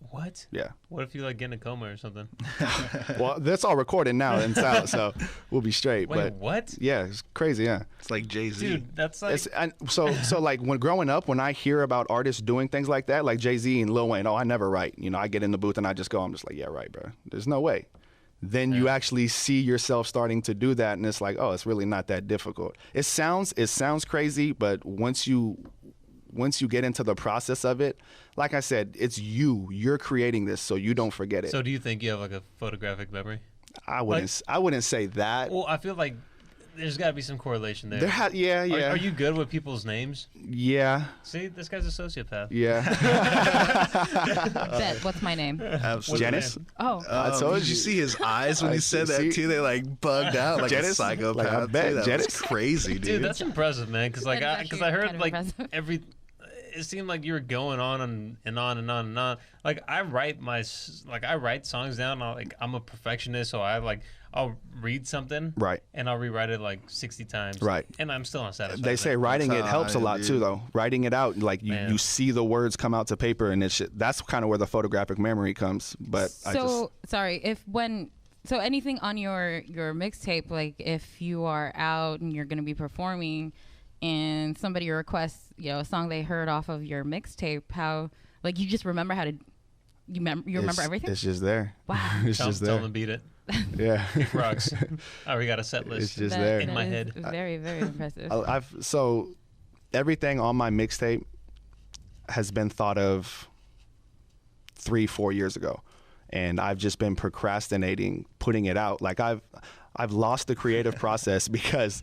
[SPEAKER 1] what?
[SPEAKER 4] Yeah.
[SPEAKER 1] What if you like get in a coma or something?
[SPEAKER 4] Well, that's all recorded now and it's out, so we'll be straight.
[SPEAKER 1] Wait,
[SPEAKER 4] but
[SPEAKER 1] what?
[SPEAKER 4] yeah, it's crazy. Yeah.
[SPEAKER 3] It's like Jay-Z.
[SPEAKER 1] Dude, that's like
[SPEAKER 4] So like when growing up, when I hear about artists doing things like that, like Jay-Z and Lil Wayne, I never write. You know, I get in the booth and I just go, I'm just like, yeah, right, bro. There's no way. Then you actually see yourself starting to do that, and it's like, oh, it's really not that difficult. It sounds crazy, but once you get into the process of it, like I said, it's you're creating this, so you don't forget it.
[SPEAKER 1] So do you think you have like a photographic memory?
[SPEAKER 4] I wouldn't say that.
[SPEAKER 1] Well, I feel like there's got to be some correlation there.
[SPEAKER 4] Yeah.
[SPEAKER 1] Are you good with people's names?
[SPEAKER 4] Yeah.
[SPEAKER 1] See, this guy's a sociopath.
[SPEAKER 4] Yeah.
[SPEAKER 2] Bet. What's my name?
[SPEAKER 3] Absolutely.
[SPEAKER 4] Janice?
[SPEAKER 2] Oh.
[SPEAKER 4] I told
[SPEAKER 3] Did you see his eyes when
[SPEAKER 4] I
[SPEAKER 3] he said
[SPEAKER 4] see-
[SPEAKER 3] that too? They like bugged out like
[SPEAKER 4] Janice?
[SPEAKER 3] a psychopath.
[SPEAKER 4] Like, I bet
[SPEAKER 3] Dude, that
[SPEAKER 4] Janice-
[SPEAKER 3] was crazy, dude.
[SPEAKER 1] Dude, that's impressive, man. Because like,
[SPEAKER 2] That is
[SPEAKER 1] because
[SPEAKER 2] actually
[SPEAKER 1] I heard
[SPEAKER 2] kind of
[SPEAKER 1] like
[SPEAKER 2] impressive.
[SPEAKER 1] it seemed like you were going on and on and on and on. Like I write songs down. I'm a perfectionist, so I'll read something,
[SPEAKER 5] right,
[SPEAKER 1] and I'll rewrite it like 60 times,
[SPEAKER 5] right,
[SPEAKER 1] and I'm still not satisfied.
[SPEAKER 5] They say writing it helps a lot too, though. Writing it out, like you see the words come out to paper, and that's kind of where the photographic memory comes. But
[SPEAKER 2] So anything on your mixtape, like if you are out and you're going to be performing and somebody requests, a song they heard off of your mixtape, how, like, you just remember how to, you remember everything?
[SPEAKER 5] It's just there.
[SPEAKER 2] Wow.
[SPEAKER 5] It's just there.
[SPEAKER 1] Tell them to beat it.
[SPEAKER 5] Yeah.
[SPEAKER 1] Kick rocks. I already got a set list.
[SPEAKER 5] It's just there.
[SPEAKER 1] In my head.
[SPEAKER 2] Very, very impressive.
[SPEAKER 5] So everything on my mixtape has been thought of 3-4 years ago. And I've just been procrastinating putting it out. Like I've lost the creative process because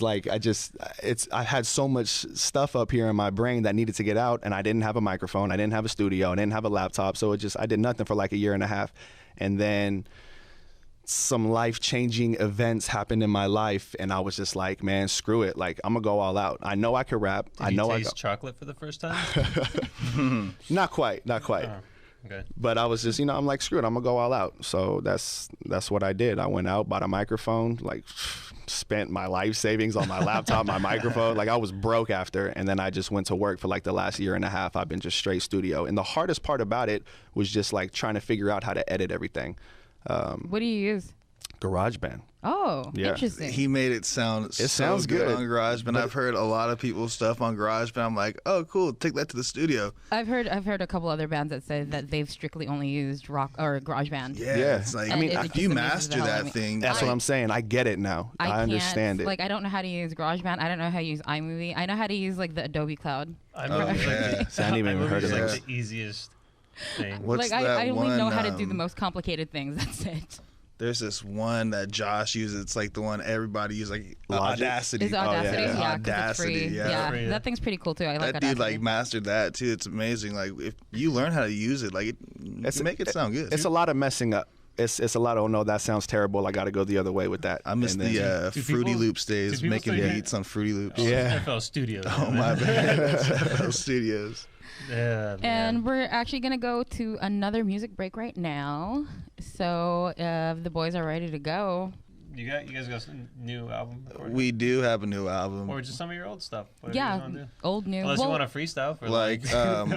[SPEAKER 5] like I had so much stuff up here in my brain that needed to get out, and I didn't have a microphone, I didn't have a studio, I didn't have a laptop, so I did nothing for like a year and a half. And then some life-changing events happened in my life, and I was just like, man, screw it. Like, I'm gonna go all out. I know I can rap.
[SPEAKER 1] Did you taste chocolate for the first time?
[SPEAKER 5] Not quite.
[SPEAKER 1] Oh. Okay.
[SPEAKER 5] But I was just, I'm like, screw it, I'm gonna go all out. So that's what I did. I went out, bought a microphone, like spent my life savings on my laptop, my microphone. Like I was broke after, and then I just went to work for like the last year and a half. I've been just straight studio. And the hardest part about it was just like trying to figure out how to edit everything.
[SPEAKER 2] What do you use?
[SPEAKER 5] GarageBand.
[SPEAKER 2] Oh,
[SPEAKER 5] yeah.
[SPEAKER 2] Interesting.
[SPEAKER 3] He made it sound
[SPEAKER 5] sounds
[SPEAKER 3] good
[SPEAKER 5] good
[SPEAKER 3] on GarageBand. I've heard a lot of people's stuff on GarageBand. I'm like, oh, cool, take that to the studio.
[SPEAKER 2] I've heard a couple other bands that say that they've strictly only used rock or GarageBand.
[SPEAKER 3] Yeah. It's like, if you master that thing,
[SPEAKER 5] that's what I'm saying. I get it now. I understand it.
[SPEAKER 2] Like, I don't know how to use GarageBand. I don't know how to use iMovie. I know how to use like the Adobe Cloud.
[SPEAKER 5] I haven't even heard of
[SPEAKER 1] it.
[SPEAKER 5] those.
[SPEAKER 1] Like the easiest thing.
[SPEAKER 2] I only know how to do the most complicated things. That's it.
[SPEAKER 3] There's this one that Josh uses. It's like the one everybody uses, like Audacity.
[SPEAKER 2] Is Audacity?
[SPEAKER 3] Oh,
[SPEAKER 2] yeah,
[SPEAKER 3] Audacity.
[SPEAKER 2] It's free. Yeah, that thing's pretty cool too. I like
[SPEAKER 3] that
[SPEAKER 2] Audacity.
[SPEAKER 3] dude like mastered that too. It's amazing. Like if you learn how to use it, like you make it sound good.
[SPEAKER 5] It's a lot of messing up. It's a lot of, oh no, that sounds terrible. I got to go the other way with that.
[SPEAKER 3] I miss the Fruity Loops days, making beats on Fruity Loops.
[SPEAKER 1] Yeah, FL Studios.
[SPEAKER 3] Oh my bad, FL Studios.
[SPEAKER 1] Yeah,
[SPEAKER 2] and we're actually going to go to another music break right now. So if the boys are ready to go.
[SPEAKER 1] You guys got some new album?
[SPEAKER 3] We do have a new album.
[SPEAKER 1] Or just some of your old stuff.
[SPEAKER 2] Yeah, old, new.
[SPEAKER 1] Unless you want to freestyle. For
[SPEAKER 3] like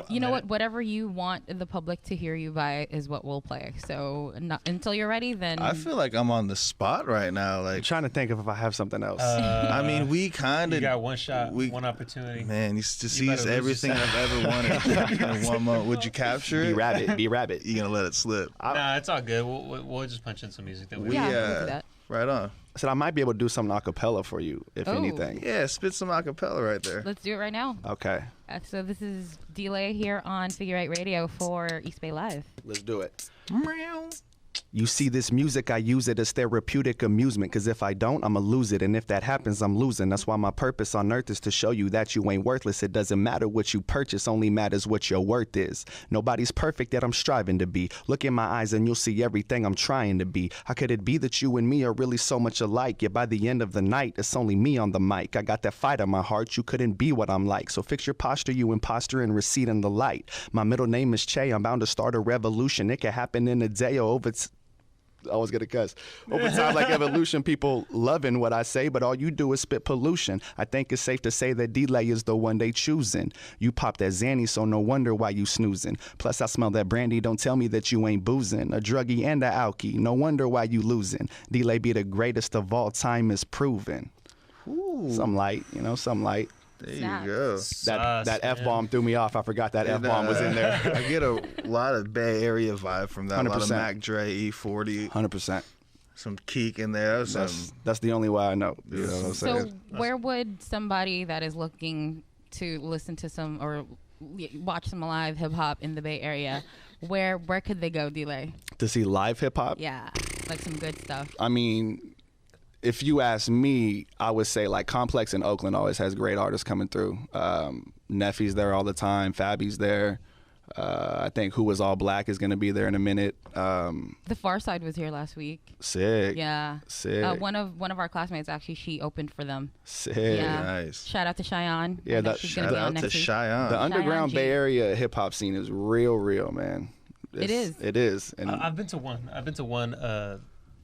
[SPEAKER 2] you know what? Whatever you want the public to hear you by is what we'll play. So until you're ready, then.
[SPEAKER 3] I feel like I'm on the spot right now. Like
[SPEAKER 5] I'm trying to think if I have something else.
[SPEAKER 3] I mean, we kind of.
[SPEAKER 1] You got one shot, one opportunity.
[SPEAKER 3] Man, you to seize everything I've ever wanted in one moment. Would you capture it?
[SPEAKER 5] Be rabbit.
[SPEAKER 3] You gonna let it slip?
[SPEAKER 1] Nah, it's all good. We'll just punch in some music that
[SPEAKER 2] we'll do that.
[SPEAKER 3] Right on.
[SPEAKER 5] I said I might be able to do something a cappella for you, if anything.
[SPEAKER 3] Yeah, spit some a cappella right there.
[SPEAKER 2] Let's do it right now.
[SPEAKER 5] Okay.
[SPEAKER 2] So this is DLey here on Figure 8 Radio for East Bay Live.
[SPEAKER 5] Let's do it. You see this music, I use it as therapeutic amusement, cause if I don't, I'ma lose it, and if that happens, I'm losing. That's why my purpose on earth is to show you that you ain't worthless. It doesn't matter what you purchase, only matters what your worth is. Nobody's perfect, yet I'm striving to be. Look in my eyes and you'll see everything I'm trying to be. How could it be that you and me are really so much alike? Yet by the end of the night, it's only me on the mic. I got that fight in my heart, you couldn't be what I'm like. So fix your posture, you imposter, and recede in the light. My middle name is Che, I'm bound to start a revolution. It can happen in a day or over I was gonna cuss. Over time, like evolution, people loving what I say, but all you do is spit pollution. I think it's safe to say that DLey is the one they choosing. You pop that Zanny, so no wonder why you snoozing. Plus, I smell that brandy, don't tell me that you ain't boozing. A druggie and a alky, no wonder why you losing. DLey be the greatest of all time is proven.
[SPEAKER 3] Ooh.
[SPEAKER 5] Some light, some light.
[SPEAKER 3] There you go.
[SPEAKER 5] That F-bomb threw me off. I forgot that F-bomb was in there.
[SPEAKER 3] I get a lot of Bay Area vibe from that.
[SPEAKER 5] 100%.
[SPEAKER 3] A lot of Mac Dre, E40.
[SPEAKER 5] 100%.
[SPEAKER 3] Some Keek in there.
[SPEAKER 5] That's the only way I know. You know what I'm saying?
[SPEAKER 2] So where would somebody that is looking to listen to some or watch some live hip-hop in the Bay Area, where could they go, DLey?
[SPEAKER 5] To see live hip-hop?
[SPEAKER 2] Yeah, like some good stuff.
[SPEAKER 5] I mean, if you ask me, I would say like Complex in Oakland always has great artists coming through. Neffy's there all the time. Fabby's there. I think Who Was All Black is going to be there in a minute.
[SPEAKER 2] The Far Side was here last week.
[SPEAKER 5] Sick.
[SPEAKER 2] Yeah.
[SPEAKER 5] Sick.
[SPEAKER 2] One of our classmates actually, she opened for them.
[SPEAKER 5] Sick.
[SPEAKER 2] Yeah.
[SPEAKER 3] Nice.
[SPEAKER 2] Shout out to Cheyenne.
[SPEAKER 5] Yeah,
[SPEAKER 3] Shout out to Cheyenne.
[SPEAKER 5] The underground
[SPEAKER 2] G.
[SPEAKER 5] Bay Area hip hop scene is real, man.
[SPEAKER 2] It is.
[SPEAKER 5] It is. And
[SPEAKER 1] I've been to one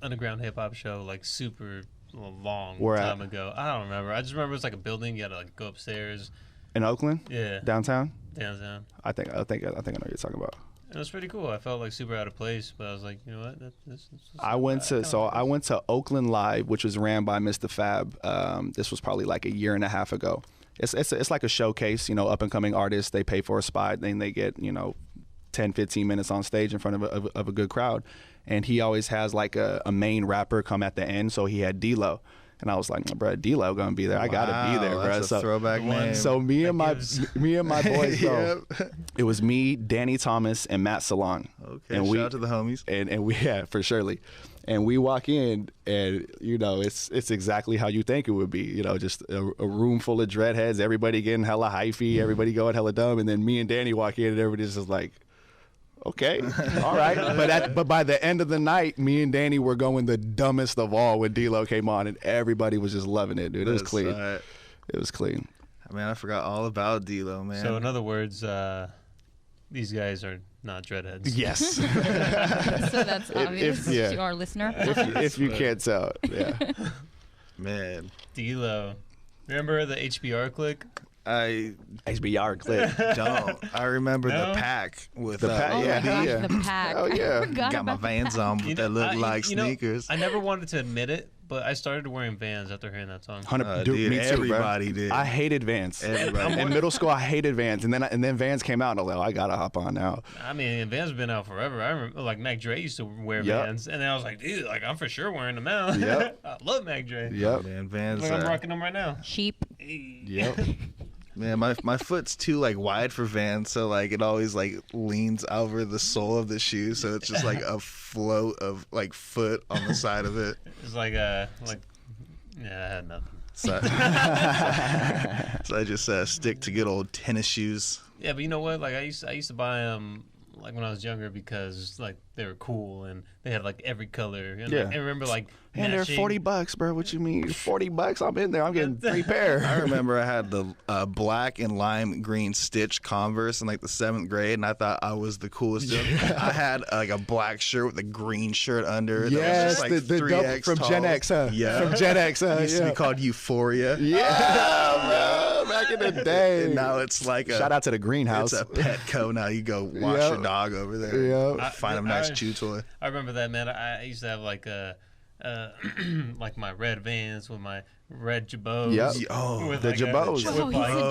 [SPEAKER 1] underground hip hop show like super long
[SPEAKER 5] Where
[SPEAKER 1] time
[SPEAKER 5] at?
[SPEAKER 1] ago. I don't remember. I just remember it was like a building. You had to like go upstairs.
[SPEAKER 5] in Oakland,
[SPEAKER 1] Yeah.
[SPEAKER 5] downtown.
[SPEAKER 1] Downtown.
[SPEAKER 5] I think I know what you're talking about.
[SPEAKER 1] It was pretty cool. I felt like super out of place, but I was like, you know what? This
[SPEAKER 5] I went to Oakland Live, which was ran by Mr. Fab. This was probably like a year and a half ago. It's like a showcase, up and coming artists. They pay for a spot, then they get 10, 15 minutes on stage in front of a good crowd. And he always has like a main rapper come at the end. So he had DLey. And I was like, bro, DLey gonna be there. I gotta be there, bro.
[SPEAKER 3] That's a throwback name.
[SPEAKER 5] So me and my boys, bro. It was me, Danny Thomas, and Matt Salon.
[SPEAKER 3] Okay,
[SPEAKER 5] and
[SPEAKER 3] shout out to the homies.
[SPEAKER 5] And we for surely. And we walk in, and it's exactly how you think it would be. Just a room full of dreadheads, everybody getting hella hyphy, everybody going hella dumb, and then me and Danny walk in, and everybody's just like, okay, all right. But by the end of the night, me and Danny were going the dumbest of all when DLey came on, and everybody was just loving it, dude. It was clean.
[SPEAKER 3] Right.
[SPEAKER 5] It was clean.
[SPEAKER 3] Man, I forgot all about DLey, man.
[SPEAKER 1] So in other words, these guys are not dreadheads.
[SPEAKER 5] Yes.
[SPEAKER 2] So that's obvious to our listener.
[SPEAKER 5] if you can't tell, yeah.
[SPEAKER 3] Man,
[SPEAKER 1] DLey. Remember the HBR clique?
[SPEAKER 3] I
[SPEAKER 5] HBR clip.
[SPEAKER 3] don't. I remember
[SPEAKER 1] No?
[SPEAKER 3] the pack with
[SPEAKER 5] The pack,
[SPEAKER 2] Oh
[SPEAKER 5] yeah,
[SPEAKER 2] my gosh,
[SPEAKER 5] yeah.
[SPEAKER 2] the pack.
[SPEAKER 5] Oh, yeah.
[SPEAKER 2] I forgot
[SPEAKER 3] got my
[SPEAKER 2] about
[SPEAKER 3] Vans on that look like sneakers.
[SPEAKER 1] I never wanted to admit it, but I started wearing Vans after hearing that song.
[SPEAKER 3] Dude,
[SPEAKER 5] me too,
[SPEAKER 3] everybody
[SPEAKER 5] bro.
[SPEAKER 3] did.
[SPEAKER 5] I hated Vans.
[SPEAKER 3] Everybody.
[SPEAKER 5] In middle school, I hated Vans, and then Vans came out, and I was like, I gotta hop on now.
[SPEAKER 1] I mean, Vans have been out forever. I remember, like, Mac Dre used to wear
[SPEAKER 5] Yep.
[SPEAKER 1] Vans, and then I was like, dude, like, I'm for sure wearing them now.
[SPEAKER 5] Yep.
[SPEAKER 1] I love Mac Dre.
[SPEAKER 5] Yep.
[SPEAKER 3] Man, Vans.
[SPEAKER 1] Like, I'm rocking them right now.
[SPEAKER 2] sheep.
[SPEAKER 5] Yep.
[SPEAKER 3] Man, my foot's too like wide for Vans, so like it always like leans over the sole of the shoe, so it's just like a float of like foot on the side of it.
[SPEAKER 1] It's like, yeah, I had nothing.
[SPEAKER 3] So, so I just stick to good old tennis shoes.
[SPEAKER 1] Yeah, but you know what? Like, I used to buy them like when I was younger because like they were cool and they had like every color. And
[SPEAKER 5] Yeah.
[SPEAKER 1] like, I remember like
[SPEAKER 5] And they're
[SPEAKER 1] matching-
[SPEAKER 5] $40, bro. What you mean? $40? I'm in there. I'm getting 3 pair.
[SPEAKER 3] I remember I had the black and lime green stitch Converse in like the 7th grade, and I thought I was the coolest dude. I had like a black shirt with a green shirt under.
[SPEAKER 5] Yes,
[SPEAKER 3] that was just, like
[SPEAKER 5] the
[SPEAKER 3] 3X
[SPEAKER 5] double from
[SPEAKER 3] tall.
[SPEAKER 5] Gen X, huh?
[SPEAKER 3] Yeah.
[SPEAKER 5] From Gen X, huh?
[SPEAKER 3] It used to be called Euphoria.
[SPEAKER 5] Yeah, bro. Back in the day.
[SPEAKER 3] And now it's like
[SPEAKER 5] Shout out to the greenhouse.
[SPEAKER 3] It's a Petco now. You go wash
[SPEAKER 5] Yep.
[SPEAKER 3] your dog over there.
[SPEAKER 5] Yep.
[SPEAKER 3] Find a nice chew toy.
[SPEAKER 1] I remember that, man. I used to have like like my red Vans with my red Jabots.
[SPEAKER 5] Yep.
[SPEAKER 3] Oh,
[SPEAKER 1] with
[SPEAKER 5] the
[SPEAKER 1] like
[SPEAKER 5] Jabots.
[SPEAKER 2] Oh, he's a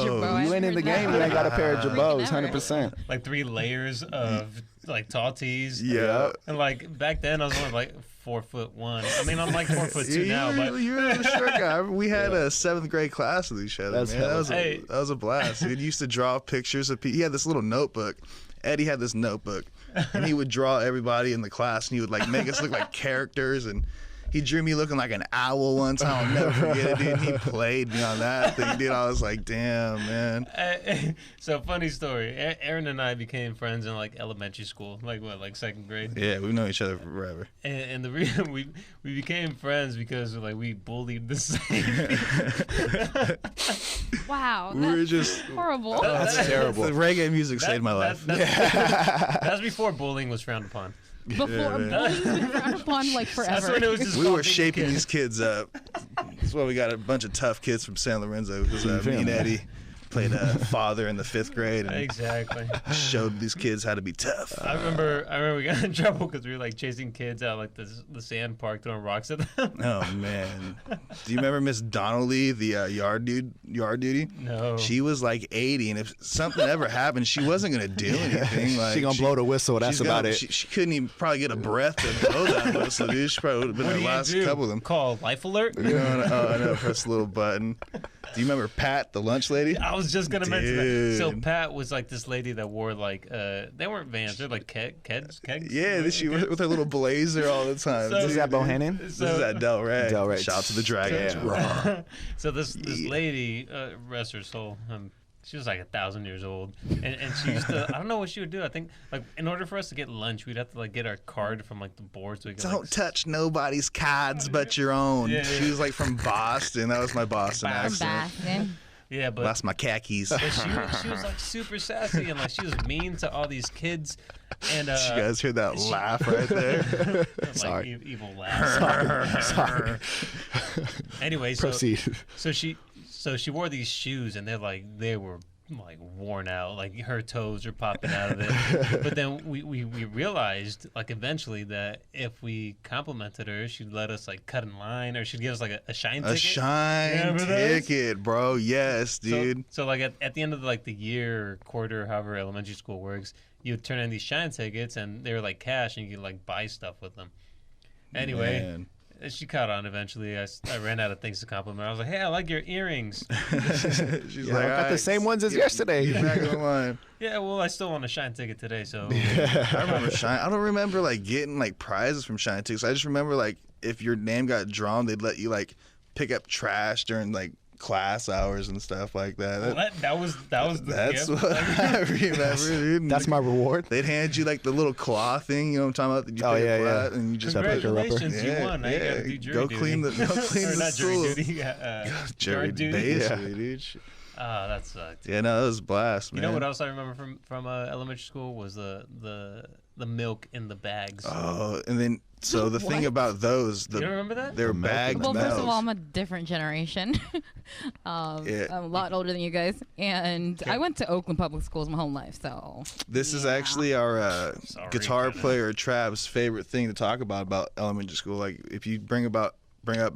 [SPEAKER 2] Jabot.
[SPEAKER 5] You ain't in the game, you ain't got a pair of Jabots, 100%.
[SPEAKER 1] like 3 layers of like tall tees.
[SPEAKER 3] Yeah.
[SPEAKER 1] And like back then I was only like 4'1". I mean, I'm like 4'2" now, but
[SPEAKER 3] You're a short guy. We had a 7th grade class with each other,
[SPEAKER 5] That's
[SPEAKER 3] man. That was,
[SPEAKER 1] Hey.
[SPEAKER 3] that was a blast. He used to draw pictures of people. He had this little notebook. Eddie had this notebook, and he would draw everybody in the class, and he would like make us look like characters. And he drew me looking like an owl one time. I'll never forget it, dude. And he played me on that thing, dude. I was like, damn, man.
[SPEAKER 1] so funny story. Aaron and I became friends in like elementary school, like what, like 2nd grade.
[SPEAKER 3] Yeah, we've known each other forever.
[SPEAKER 1] And the reason we became friends because like we bullied the same.
[SPEAKER 2] Wow,
[SPEAKER 3] We were
[SPEAKER 2] that's
[SPEAKER 3] just
[SPEAKER 2] horrible.
[SPEAKER 5] That's terrible.
[SPEAKER 3] The reggae music saved my life.
[SPEAKER 1] That's before bullying was frowned upon.
[SPEAKER 2] Before bullying's been frowned upon like forever.
[SPEAKER 1] That's when it was just
[SPEAKER 3] We
[SPEAKER 1] called
[SPEAKER 3] were
[SPEAKER 1] being a
[SPEAKER 3] shaping
[SPEAKER 1] kid.
[SPEAKER 3] these kids up. That's why we got a bunch of tough kids from San Lorenzo. Because me and Eddie played father in the 5th grade and
[SPEAKER 1] Exactly.
[SPEAKER 3] showed these kids how to be tough.
[SPEAKER 1] I remember we got in trouble because we were like chasing kids out like the sand park throwing rocks at them.
[SPEAKER 3] Oh man, do you remember Miss Donnelly, the yard duty?
[SPEAKER 1] No.
[SPEAKER 3] She was like 80, and if something ever happened, she wasn't gonna do anything. Like
[SPEAKER 5] She gonna blow the whistle, that's
[SPEAKER 3] she's
[SPEAKER 5] about
[SPEAKER 3] gonna-
[SPEAKER 5] it.
[SPEAKER 3] She couldn't even probably get a breath to blow that whistle, dude. She probably would have been
[SPEAKER 1] What
[SPEAKER 3] the
[SPEAKER 1] do you
[SPEAKER 3] last
[SPEAKER 1] do?
[SPEAKER 3] couple of them.
[SPEAKER 1] Call life alert?
[SPEAKER 3] You know, I know, press the little button. Do you remember Pat, the lunch lady?
[SPEAKER 1] I was just gonna mention that. So
[SPEAKER 3] Dude.
[SPEAKER 1] Pat was like this lady that wore like they weren't Vans, they're like kegs.
[SPEAKER 3] Yeah, she with her little blazer all the time.
[SPEAKER 1] So-
[SPEAKER 5] Is that Bohannon?
[SPEAKER 3] This is at Del Rey.
[SPEAKER 5] Del Rey.
[SPEAKER 3] Shout out to the Dragon.
[SPEAKER 1] So this lady, rest her soul, She was like 1,000 years old, and she used to. I don't know what she would do. I think like in order for us to get lunch, we'd have to like get our card from like the board so we could.
[SPEAKER 3] Don't touch nobody's cards but your own.
[SPEAKER 1] Yeah.
[SPEAKER 3] She was like from Boston. That was my Boston accent.
[SPEAKER 2] Boston.
[SPEAKER 1] Yeah, but
[SPEAKER 3] That's my khakis.
[SPEAKER 1] but she was like super sassy and like she was mean to all these kids. And
[SPEAKER 3] you guys hear that laugh right there?
[SPEAKER 1] like,
[SPEAKER 5] Sorry.
[SPEAKER 1] evil laugh.
[SPEAKER 5] Sorry.
[SPEAKER 1] Anyway,
[SPEAKER 5] Proceed.
[SPEAKER 1] So she wore these shoes and they were like worn out, like her toes are popping out of it. But then we realized like eventually that if we complimented her, she'd let us like cut in line, or she'd give us like a shine ticket.
[SPEAKER 3] A shine
[SPEAKER 1] Remember those?
[SPEAKER 3] ticket, bro. Yes, dude.
[SPEAKER 1] So like at the end of like the year or quarter, however elementary school works, you would turn in these shine tickets and they were like cash and you could like buy stuff with them. Anyway,
[SPEAKER 3] Man.
[SPEAKER 1] she caught on eventually. I ran out of things to compliment. I was like, hey, I like your earrings.
[SPEAKER 3] She's
[SPEAKER 5] Yeah,
[SPEAKER 3] like,
[SPEAKER 5] I got
[SPEAKER 3] "All
[SPEAKER 5] the
[SPEAKER 3] right,
[SPEAKER 5] same ones as
[SPEAKER 3] get-
[SPEAKER 5] yesterday."
[SPEAKER 3] get back in line.
[SPEAKER 1] Yeah, well, I still want a shine ticket today, so
[SPEAKER 3] I remember Shine. I don't remember like getting like prizes from Shine tickets. I just remember like if your name got drawn, they'd let you like pick up trash during like class hours and stuff like that.
[SPEAKER 1] that was the
[SPEAKER 3] That's
[SPEAKER 1] gift.
[SPEAKER 3] what I remember, dude.
[SPEAKER 5] That's my reward.
[SPEAKER 3] They'd hand you like the little claw thing, you know what I'm talking about? That you
[SPEAKER 5] Oh,
[SPEAKER 3] pick
[SPEAKER 5] yeah,
[SPEAKER 3] up
[SPEAKER 5] yeah.
[SPEAKER 3] flat and you just
[SPEAKER 5] Gotta pick her up.
[SPEAKER 1] Congratulations, you won. Now you gotta do jury
[SPEAKER 3] go
[SPEAKER 1] duty.
[SPEAKER 3] clean the
[SPEAKER 1] or
[SPEAKER 3] the
[SPEAKER 1] not
[SPEAKER 3] school.
[SPEAKER 1] jury duty.
[SPEAKER 3] Jury
[SPEAKER 1] guard duty.
[SPEAKER 3] basically, dude.
[SPEAKER 1] Oh, that sucked.
[SPEAKER 3] Yeah, no, that was a blast, man.
[SPEAKER 1] You know what else I remember from elementary school was the milk in the bags.
[SPEAKER 3] Oh, and then so the thing
[SPEAKER 2] What?
[SPEAKER 3] about those,
[SPEAKER 1] You don't remember that?
[SPEAKER 3] they're
[SPEAKER 5] The milk in
[SPEAKER 3] bagged
[SPEAKER 5] the
[SPEAKER 2] Well, first of all,
[SPEAKER 3] milks.
[SPEAKER 2] I'm a different generation.
[SPEAKER 3] Yeah.
[SPEAKER 2] I'm a lot older than you guys, and I went to Oakland Public Schools my whole life. So
[SPEAKER 3] This is
[SPEAKER 2] Yeah.
[SPEAKER 3] actually our
[SPEAKER 1] Sorry,
[SPEAKER 3] guitar
[SPEAKER 1] Kevin.
[SPEAKER 3] player Trav's favorite thing to talk about elementary school. Like if you bring up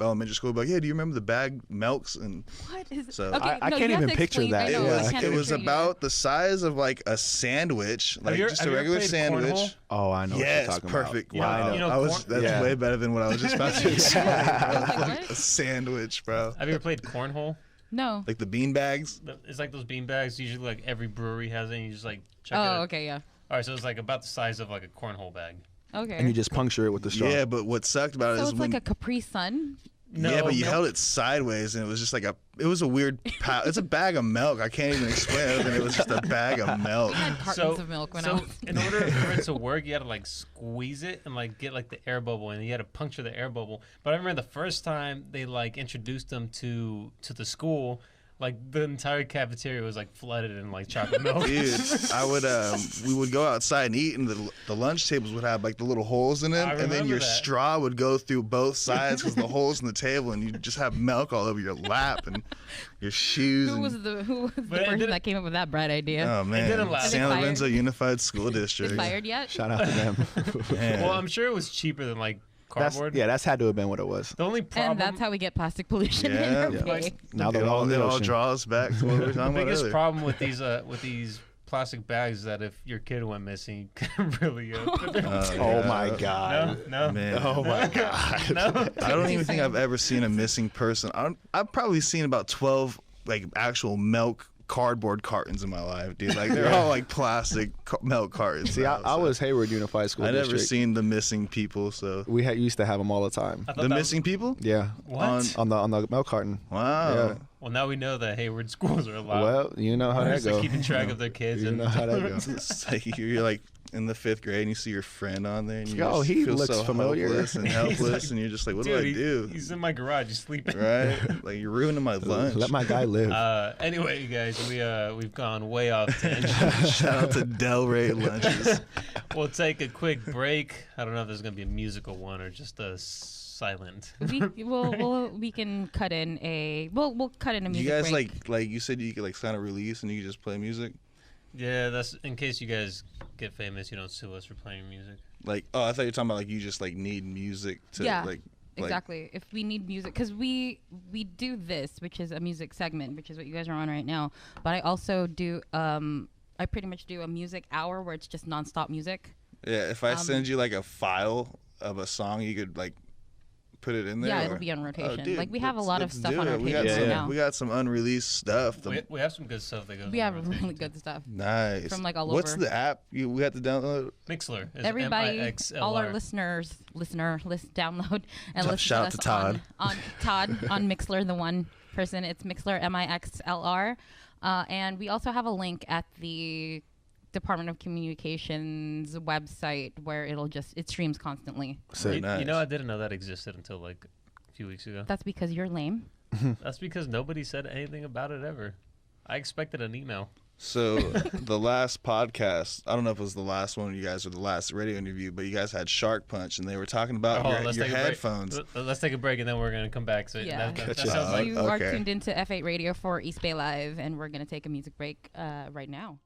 [SPEAKER 3] elementary school, like, yeah, do you remember the bag milks? And
[SPEAKER 2] what is?
[SPEAKER 3] So-
[SPEAKER 2] okay,
[SPEAKER 5] I
[SPEAKER 2] no,
[SPEAKER 5] can't
[SPEAKER 2] you have
[SPEAKER 5] even
[SPEAKER 2] to
[SPEAKER 5] picture
[SPEAKER 2] explain-
[SPEAKER 5] that.
[SPEAKER 2] I
[SPEAKER 3] it
[SPEAKER 2] know,
[SPEAKER 5] Yeah,
[SPEAKER 2] I
[SPEAKER 3] was
[SPEAKER 2] can't
[SPEAKER 3] it was
[SPEAKER 2] picture either.
[SPEAKER 3] about the size of like a sandwich, like
[SPEAKER 1] you-
[SPEAKER 3] just
[SPEAKER 1] have
[SPEAKER 3] a
[SPEAKER 1] you ever
[SPEAKER 3] regular
[SPEAKER 1] played
[SPEAKER 3] sandwich.
[SPEAKER 1] cornhole?
[SPEAKER 5] Oh, I know
[SPEAKER 3] Yes,
[SPEAKER 5] what you're talking
[SPEAKER 3] perfect.
[SPEAKER 5] about.
[SPEAKER 3] Wow,
[SPEAKER 1] You know
[SPEAKER 3] I was
[SPEAKER 1] corn-
[SPEAKER 3] that's
[SPEAKER 5] Yeah.
[SPEAKER 3] way better than what I was just about to explain.
[SPEAKER 2] Like what?
[SPEAKER 3] A sandwich, bro.
[SPEAKER 1] Have you ever played cornhole?
[SPEAKER 2] No.
[SPEAKER 3] Like the bean bags.
[SPEAKER 1] It's like those bean bags. Usually, like every brewery has it. And you just like check it.
[SPEAKER 2] Oh, okay, yeah.
[SPEAKER 1] All right, so it's like about the size of like a cornhole bag.
[SPEAKER 2] Okay.
[SPEAKER 5] And you just puncture it with the straw.
[SPEAKER 3] Yeah, but what sucked about it
[SPEAKER 2] so
[SPEAKER 3] is
[SPEAKER 2] it's
[SPEAKER 3] when
[SPEAKER 2] like a Capri Sun.
[SPEAKER 3] yeah, but you
[SPEAKER 1] milk.
[SPEAKER 3] held it sideways, and it was just like it was a weird. It's a bag of milk. I can't even explain it. Other than it was just a bag of milk.
[SPEAKER 2] I had cartons of milk when I was.
[SPEAKER 1] in order for it to work, you had to like squeeze it and like get like the air bubble, and you had to puncture the air bubble. But I remember the first time they like introduced them to the school, like the entire cafeteria was like flooded in like chocolate milk.
[SPEAKER 3] Dude, I would we would go outside and eat, and the lunch tables would have like the little holes in them,
[SPEAKER 1] I
[SPEAKER 3] and then
[SPEAKER 1] remember
[SPEAKER 3] your
[SPEAKER 1] that.
[SPEAKER 3] straw would go through both sides because the holes in the table, and you just have milk all over your lap and your shoes.
[SPEAKER 2] Who
[SPEAKER 3] and,
[SPEAKER 2] was the
[SPEAKER 1] But it
[SPEAKER 2] person
[SPEAKER 1] didn't-
[SPEAKER 2] that came up with that bright idea?
[SPEAKER 3] oh man,
[SPEAKER 1] didn't last.
[SPEAKER 3] San
[SPEAKER 2] Are they
[SPEAKER 3] Lorenzo
[SPEAKER 2] fired?
[SPEAKER 3] Unified School
[SPEAKER 2] They
[SPEAKER 3] District.
[SPEAKER 2] fired yet?
[SPEAKER 5] Shout out to them.
[SPEAKER 3] Man.
[SPEAKER 1] Well, I'm sure it was cheaper than like cardboard.
[SPEAKER 5] That's had to have been what it was.
[SPEAKER 1] The only problem.
[SPEAKER 2] And that's how we get plastic pollution
[SPEAKER 3] Yeah.
[SPEAKER 2] in our
[SPEAKER 1] Yeah.
[SPEAKER 2] pay.
[SPEAKER 5] Now
[SPEAKER 3] it
[SPEAKER 5] they're all
[SPEAKER 3] all,
[SPEAKER 5] in the
[SPEAKER 3] it all
[SPEAKER 5] ocean.
[SPEAKER 3] draws back to what we were
[SPEAKER 1] the
[SPEAKER 3] talking about
[SPEAKER 1] biggest
[SPEAKER 3] earlier.
[SPEAKER 1] problem with these plastic bags is that if your kid went missing, you could really put their-
[SPEAKER 5] Oh
[SPEAKER 3] yeah.
[SPEAKER 5] my god.
[SPEAKER 1] no.
[SPEAKER 3] Man.
[SPEAKER 5] Oh my god.
[SPEAKER 1] No.
[SPEAKER 3] I don't even think I've ever seen a missing person. I've probably seen about 12 like actual milk cardboard cartons in my life, dude. Like they're all like plastic milk cartons.
[SPEAKER 5] See,
[SPEAKER 3] now,
[SPEAKER 5] I
[SPEAKER 3] so.
[SPEAKER 5] was Hayward Unified School
[SPEAKER 3] I never
[SPEAKER 5] District.
[SPEAKER 3] seen the missing people. So
[SPEAKER 5] We used to have them all the time.
[SPEAKER 1] I thought
[SPEAKER 3] the
[SPEAKER 1] that
[SPEAKER 3] missing people.
[SPEAKER 5] Yeah.
[SPEAKER 1] What?
[SPEAKER 5] On the milk carton.
[SPEAKER 3] Wow.
[SPEAKER 5] Yeah.
[SPEAKER 1] Well, now we know that Hayward schools are allowed.
[SPEAKER 5] Well, you know how that
[SPEAKER 1] Owners are
[SPEAKER 5] goes.
[SPEAKER 1] keeping track of their kids.
[SPEAKER 5] You
[SPEAKER 1] and
[SPEAKER 5] know how that goes.
[SPEAKER 3] It's like you're like in the 5th grade and you see your friend on there and you
[SPEAKER 5] Yo,
[SPEAKER 3] just
[SPEAKER 5] he
[SPEAKER 3] feel
[SPEAKER 5] looks
[SPEAKER 3] so
[SPEAKER 5] familiar.
[SPEAKER 3] hopeless and helpless and you're just like, what do I
[SPEAKER 1] Dude,
[SPEAKER 3] do?
[SPEAKER 1] He's in my garage. He's sleeping.
[SPEAKER 3] Right? Like you're ruining my lunch.
[SPEAKER 5] Let my guy live.
[SPEAKER 1] Anyway, you guys, we've gone way off tangent.
[SPEAKER 3] Shout out to Delray Lunches.
[SPEAKER 1] We'll take a quick break. I don't know if there's gonna be a musical one or just a silent.
[SPEAKER 2] We can cut in a we'll cut in a
[SPEAKER 3] Do
[SPEAKER 2] music
[SPEAKER 3] you guys
[SPEAKER 2] break.
[SPEAKER 3] like you said you could like sign a release and you could just play music?
[SPEAKER 1] Yeah, that's in case you guys get famous. You don't sue us for playing music.
[SPEAKER 3] Like, oh, I thought you were talking about like you just like need music to
[SPEAKER 2] Yeah.
[SPEAKER 3] like
[SPEAKER 2] Exactly. If we need music, because we do this, which is a music segment, which is what you guys are on right now. But I also do. I pretty much do a music hour where it's just nonstop music.
[SPEAKER 3] Yeah, if I send you like a file of a song, you could like put it in there.
[SPEAKER 2] Yeah,
[SPEAKER 3] or-
[SPEAKER 2] it'll be on rotation.
[SPEAKER 3] dude,
[SPEAKER 2] like we have a
[SPEAKER 3] let's-
[SPEAKER 2] lot of
[SPEAKER 3] let's
[SPEAKER 2] stuff
[SPEAKER 3] do
[SPEAKER 2] on
[SPEAKER 3] it.
[SPEAKER 2] rotation
[SPEAKER 3] We got
[SPEAKER 2] right
[SPEAKER 3] some,
[SPEAKER 2] now.
[SPEAKER 3] we got some unreleased stuff.
[SPEAKER 1] We have some good stuff that goes.
[SPEAKER 2] We
[SPEAKER 1] on
[SPEAKER 2] have
[SPEAKER 1] rotation.
[SPEAKER 2] really good stuff.
[SPEAKER 3] Nice.
[SPEAKER 2] From, like, all
[SPEAKER 3] What's
[SPEAKER 2] over.
[SPEAKER 3] the app we have to download?
[SPEAKER 1] Mixler. Is
[SPEAKER 2] Everybody,
[SPEAKER 1] MIXLR.
[SPEAKER 2] all our listeners, download and listen
[SPEAKER 3] Shout out
[SPEAKER 2] to us
[SPEAKER 3] to Todd.
[SPEAKER 2] on Todd on Mixler, the one person. It's Mixler, MIXLR. And we also have a link at the Department of Communications website where it streams constantly.
[SPEAKER 3] So nice.
[SPEAKER 1] You know, I didn't know that existed until like a few weeks ago.
[SPEAKER 2] That's because you're lame.
[SPEAKER 1] That's because nobody said anything about it ever. I expected an email.
[SPEAKER 3] So the last podcast, I don't know if it was the last one you guys or the last radio interview, but you guys had Shark Punch and they were talking about your headphones.
[SPEAKER 1] Let's take a break and then we're going to come back. So
[SPEAKER 2] Yeah.
[SPEAKER 1] that sounds like
[SPEAKER 2] You are tuned into F8 Radio for EastBayLive, and we're going to take a music break right now.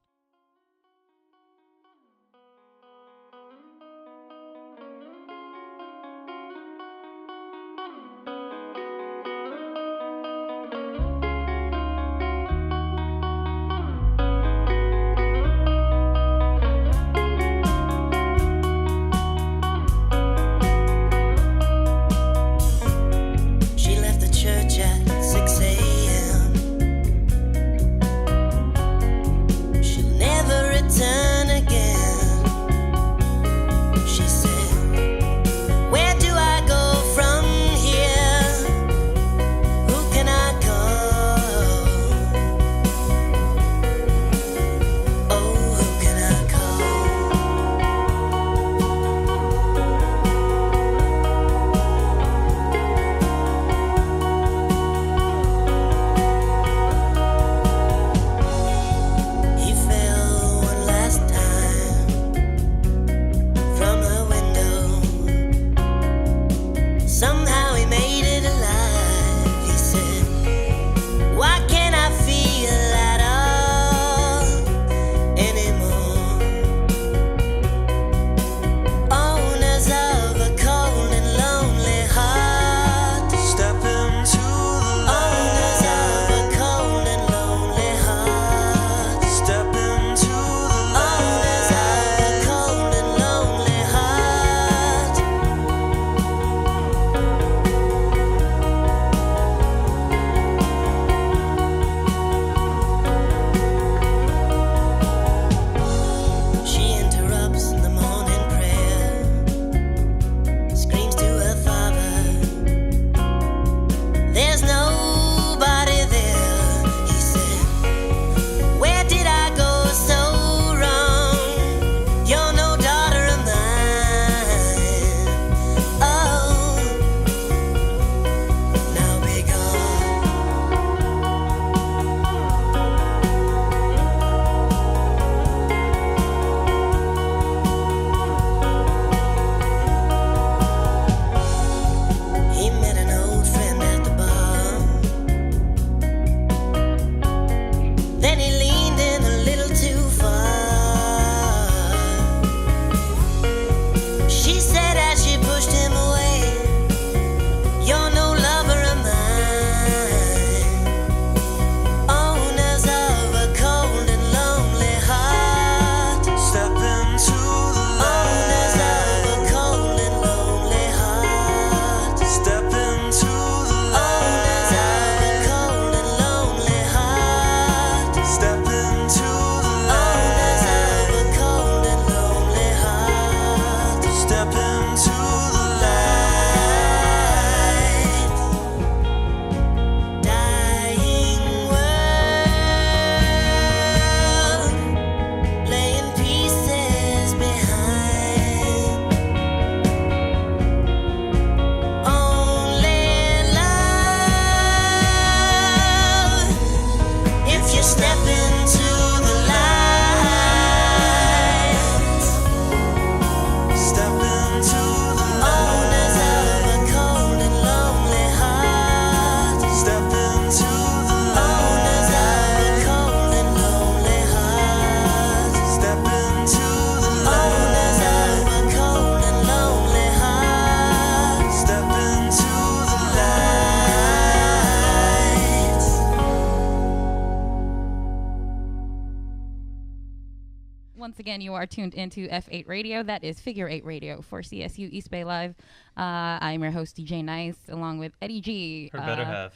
[SPEAKER 2] Once again, you are tuned into F8 Radio. That is Figure 8 Radio for CSU EastBayLive. I'm your host, DJ Nice, along with Eddie G.
[SPEAKER 1] Her better half.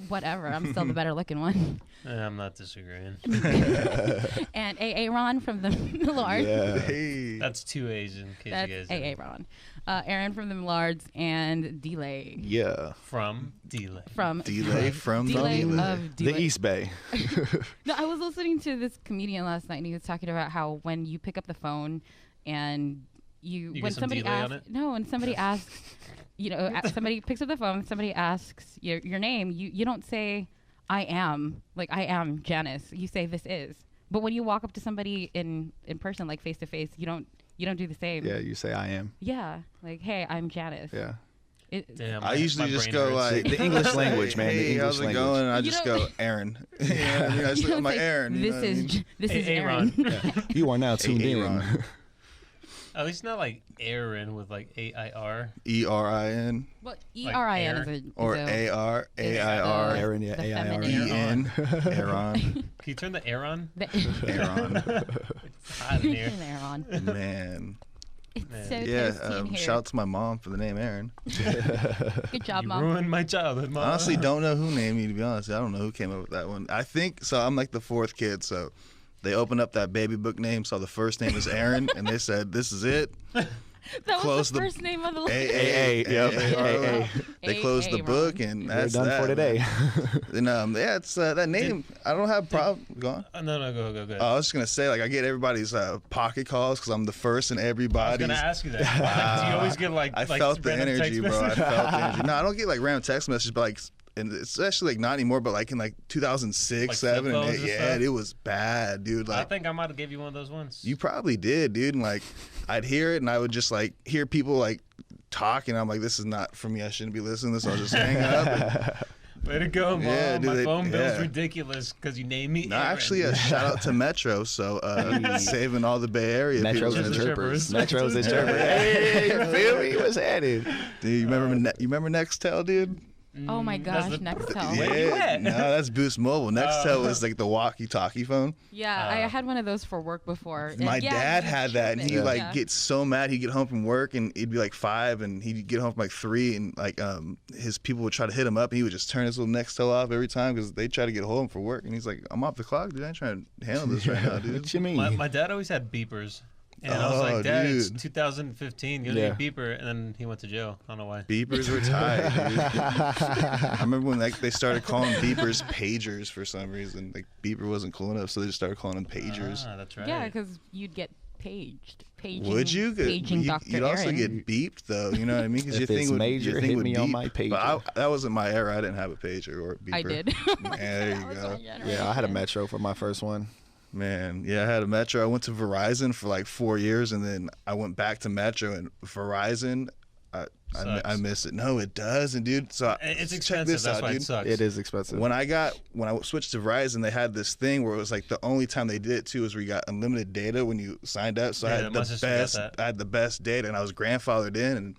[SPEAKER 2] Whatever. I'm still the better looking one.
[SPEAKER 1] I'm not disagreeing.
[SPEAKER 2] And Aaron from the Millards.
[SPEAKER 5] Yeah.
[SPEAKER 3] Hey.
[SPEAKER 1] That's 2 A's in case
[SPEAKER 2] That's
[SPEAKER 1] you guys didn't.
[SPEAKER 2] Aaron. Aaron from the Millards and DLey
[SPEAKER 5] Yeah.
[SPEAKER 1] From DLey.
[SPEAKER 2] from
[SPEAKER 3] DLey from
[SPEAKER 2] DLey
[SPEAKER 3] DLey.
[SPEAKER 2] of
[SPEAKER 5] The
[SPEAKER 2] DLey.
[SPEAKER 5] East Bay.
[SPEAKER 2] No, I was listening to this comedian last night, and he was talking about how when you pick up the phone and
[SPEAKER 1] You
[SPEAKER 2] when
[SPEAKER 1] get some
[SPEAKER 2] somebody
[SPEAKER 1] delay on
[SPEAKER 2] asks,
[SPEAKER 1] it?
[SPEAKER 2] no, when somebody asks, somebody picks up the phone, somebody asks your name, you don't say I am Janice. You say this is. But when you walk up to somebody in person, like face to face, you don't do the same.
[SPEAKER 5] Yeah, you say I am.
[SPEAKER 2] Yeah, like hey, I'm Janice.
[SPEAKER 5] Yeah.
[SPEAKER 1] Damn,
[SPEAKER 3] I usually
[SPEAKER 1] my
[SPEAKER 3] just
[SPEAKER 1] brain
[SPEAKER 3] go
[SPEAKER 1] hurts.
[SPEAKER 3] like
[SPEAKER 5] The English language, man.
[SPEAKER 3] Hey,
[SPEAKER 5] The English
[SPEAKER 3] how's it
[SPEAKER 5] language.
[SPEAKER 3] going? And I
[SPEAKER 2] You
[SPEAKER 3] just
[SPEAKER 2] don't-
[SPEAKER 3] go Aaron. You know what I mean? I just,
[SPEAKER 2] You don't
[SPEAKER 3] I'm like
[SPEAKER 2] say,
[SPEAKER 3] Aaron. You
[SPEAKER 2] This
[SPEAKER 3] know what I
[SPEAKER 2] is
[SPEAKER 3] mean?
[SPEAKER 2] this
[SPEAKER 1] Hey,
[SPEAKER 2] is
[SPEAKER 1] Aaron.
[SPEAKER 2] Aaron.
[SPEAKER 5] You are now tuned in.
[SPEAKER 3] Aaron.
[SPEAKER 1] At least not like Aaron with like AIR.
[SPEAKER 3] ERIN
[SPEAKER 2] Well, ERIN
[SPEAKER 1] air?
[SPEAKER 2] is a
[SPEAKER 3] or
[SPEAKER 2] is a-
[SPEAKER 3] AR
[SPEAKER 2] is
[SPEAKER 3] AIR
[SPEAKER 5] Aaron, yeah,
[SPEAKER 2] the
[SPEAKER 5] AIR.
[SPEAKER 2] feminine.
[SPEAKER 3] Aaron.
[SPEAKER 1] Can you turn the air on?
[SPEAKER 3] Aaron.
[SPEAKER 1] It's hot in here.
[SPEAKER 2] Aaron.
[SPEAKER 3] Man.
[SPEAKER 2] It's so
[SPEAKER 3] Yeah.
[SPEAKER 2] toasty in here.
[SPEAKER 3] Shout out to my mom for the name Aaron.
[SPEAKER 2] Good job,
[SPEAKER 1] You
[SPEAKER 2] Mom.
[SPEAKER 1] ruined my childhood, Mom.
[SPEAKER 3] I honestly don't know who named me, to be honest. I don't know who came up with that one. I think so. I'm like the 4th kid, so they opened up that baby book name, saw the first name is Aaron, and they said, "This is it."
[SPEAKER 2] That
[SPEAKER 3] Close
[SPEAKER 2] was the
[SPEAKER 3] the-
[SPEAKER 2] first name of the list.
[SPEAKER 5] AA, yep. AA.
[SPEAKER 3] They closed the book, and
[SPEAKER 5] We're
[SPEAKER 3] that's
[SPEAKER 5] done
[SPEAKER 3] that,
[SPEAKER 5] for today.
[SPEAKER 3] man. And yeah, it's that name. I don't have a problem. Go on.
[SPEAKER 1] No, go.
[SPEAKER 3] I was just gonna say, like, I get everybody's pocket calls because I'm the first in
[SPEAKER 1] I was
[SPEAKER 3] everybody's.
[SPEAKER 1] gonna ask you that. Do you always get like
[SPEAKER 3] I
[SPEAKER 1] like
[SPEAKER 3] felt the
[SPEAKER 1] random
[SPEAKER 3] energy,
[SPEAKER 1] text
[SPEAKER 3] bro. I
[SPEAKER 1] messages?
[SPEAKER 3] felt the energy. No, I don't get like random text messages, but like, and especially like not anymore, but like in like 2006,
[SPEAKER 1] Like
[SPEAKER 3] 7,
[SPEAKER 1] flip
[SPEAKER 3] and
[SPEAKER 1] phones
[SPEAKER 3] 8,
[SPEAKER 1] and
[SPEAKER 3] yeah,
[SPEAKER 1] stuff?
[SPEAKER 3] it was bad, dude.
[SPEAKER 1] I
[SPEAKER 3] Like,
[SPEAKER 1] think I might have gave you one of those ones.
[SPEAKER 3] you probably did, dude. And like, I'd hear it, and I would just like hear people like talking. I'm like, this is not for me. I shouldn't be listening to this. I'll just hang up.
[SPEAKER 1] Way to go, Mom.
[SPEAKER 3] Yeah, dude,
[SPEAKER 1] my phone bill's
[SPEAKER 3] yeah.
[SPEAKER 1] ridiculous because you named me.
[SPEAKER 3] No,
[SPEAKER 1] Aaron.
[SPEAKER 3] actually, a shout out to Metro. So saving all the Bay Area
[SPEAKER 5] Metros
[SPEAKER 3] people.
[SPEAKER 5] and
[SPEAKER 1] Just the
[SPEAKER 5] chirpers.
[SPEAKER 1] chirpers.
[SPEAKER 5] Metros and chirpers. Hey, you feel me? What's happening?
[SPEAKER 3] Dude, you remember Nextel, dude?
[SPEAKER 2] Oh my
[SPEAKER 1] That's
[SPEAKER 2] gosh,
[SPEAKER 1] the-
[SPEAKER 2] Nextel.
[SPEAKER 1] Where you at?
[SPEAKER 3] No, that's Boost Mobile. Nextel was like the walkie-talkie phone.
[SPEAKER 2] Yeah, I had one of those for work before. And
[SPEAKER 3] My
[SPEAKER 2] yeah,
[SPEAKER 3] dad
[SPEAKER 2] you
[SPEAKER 3] had that, and
[SPEAKER 2] chirp
[SPEAKER 3] he
[SPEAKER 2] it.
[SPEAKER 3] like
[SPEAKER 2] Yeah.
[SPEAKER 3] get so mad. He'd get home from work, and he'd be like 5, and he'd get home from like 3, and like his people would try to hit him up, and he would just turn his little Nextel off every time because they try to get home for work, and he's like, "I'm off the clock, dude. I ain't trying to handle this right now, dude."
[SPEAKER 5] What you mean?
[SPEAKER 1] My dad always had beepers. And I was
[SPEAKER 3] Oh,
[SPEAKER 1] like, Dad, it's
[SPEAKER 3] dude.
[SPEAKER 1] 2015. You don't
[SPEAKER 5] Yeah.
[SPEAKER 1] need a beeper. And then he went to jail. I don't know why.
[SPEAKER 3] Beepers were tight, dude. I remember when like they started calling beepers pagers for some reason. Like beeper wasn't cool enough, so they just started calling them pagers.
[SPEAKER 1] Ah, that's right.
[SPEAKER 2] Yeah, because you'd get paged. Paging,
[SPEAKER 3] Would you?
[SPEAKER 2] Paging Dr.
[SPEAKER 3] You'd also
[SPEAKER 2] Aaron.
[SPEAKER 3] get beeped, though. You know what I mean? Because
[SPEAKER 5] If
[SPEAKER 3] your thing
[SPEAKER 5] it's
[SPEAKER 3] would
[SPEAKER 5] major,
[SPEAKER 3] your thing
[SPEAKER 5] hit
[SPEAKER 3] would
[SPEAKER 5] me
[SPEAKER 3] beep.
[SPEAKER 5] on my pager.
[SPEAKER 3] But that wasn't my era. I didn't have a pager or a beeper.
[SPEAKER 2] I did.
[SPEAKER 3] Man, there
[SPEAKER 2] That
[SPEAKER 3] you
[SPEAKER 2] was
[SPEAKER 3] go.
[SPEAKER 2] my generation.
[SPEAKER 5] Yeah, I had a Metro for my first one.
[SPEAKER 3] Man, yeah, I had a Metro. I went to Verizon for like 4 years, and then I went back to Metro. And Verizon, I
[SPEAKER 1] Sucks.
[SPEAKER 3] miss it. No, it doesn't, dude. So
[SPEAKER 1] It's
[SPEAKER 3] check
[SPEAKER 1] expensive.
[SPEAKER 3] this
[SPEAKER 1] That's
[SPEAKER 3] out,
[SPEAKER 1] why
[SPEAKER 3] dude.
[SPEAKER 1] it sucks.
[SPEAKER 5] It is expensive.
[SPEAKER 3] When I switched to Verizon, they had this thing where it was like the only time they did it too was where you got unlimited data when you signed up. So I
[SPEAKER 1] Yeah,
[SPEAKER 3] had
[SPEAKER 1] my
[SPEAKER 3] the
[SPEAKER 1] sister got
[SPEAKER 3] best.
[SPEAKER 1] that.
[SPEAKER 3] I had the best data, and I was grandfathered in, and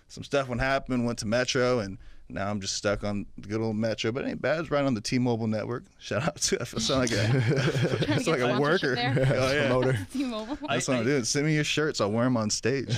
[SPEAKER 3] some stuff would happen. Went to Metro, and now I'm just stuck on the good old Metro. But it ain't bad. It's right on the T-Mobile network. Shout out to. I sound like
[SPEAKER 2] Trying to
[SPEAKER 3] a
[SPEAKER 2] get
[SPEAKER 3] a worker.
[SPEAKER 2] sponsorship there.
[SPEAKER 3] Oh yeah.
[SPEAKER 5] Promoter.
[SPEAKER 2] T-Mobile.
[SPEAKER 3] That's what I'm doing. Send me your shirts. I'll wear them on stage.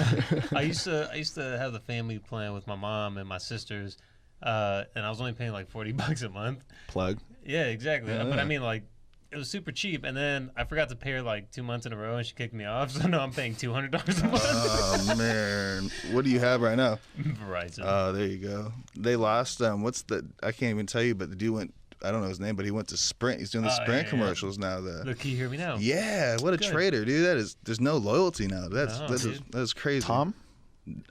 [SPEAKER 1] I used to have the family plan with my mom and my sisters, and I was only paying like $40 a month.
[SPEAKER 5] Plug.
[SPEAKER 1] Yeah, exactly.
[SPEAKER 3] Yeah.
[SPEAKER 1] But I mean, like, it was super cheap, and then I forgot to pay her like 2 months in a row, and she kicked me off. So now I'm paying $200 a month.
[SPEAKER 3] Oh man, what do you have right now?
[SPEAKER 1] Verizon.
[SPEAKER 3] Oh, there you go. They lost. What's the? I can't even tell you. But the dude went. I don't know his name, but he went to Sprint. He's doing the
[SPEAKER 1] Oh,
[SPEAKER 3] Sprint
[SPEAKER 1] yeah.
[SPEAKER 3] commercials now.
[SPEAKER 1] Look, can you hear me now?
[SPEAKER 3] Yeah, what a
[SPEAKER 1] Good.
[SPEAKER 3] traitor, dude. That is. There's no loyalty now. That's
[SPEAKER 1] dude.
[SPEAKER 3] that's crazy.
[SPEAKER 5] Tom?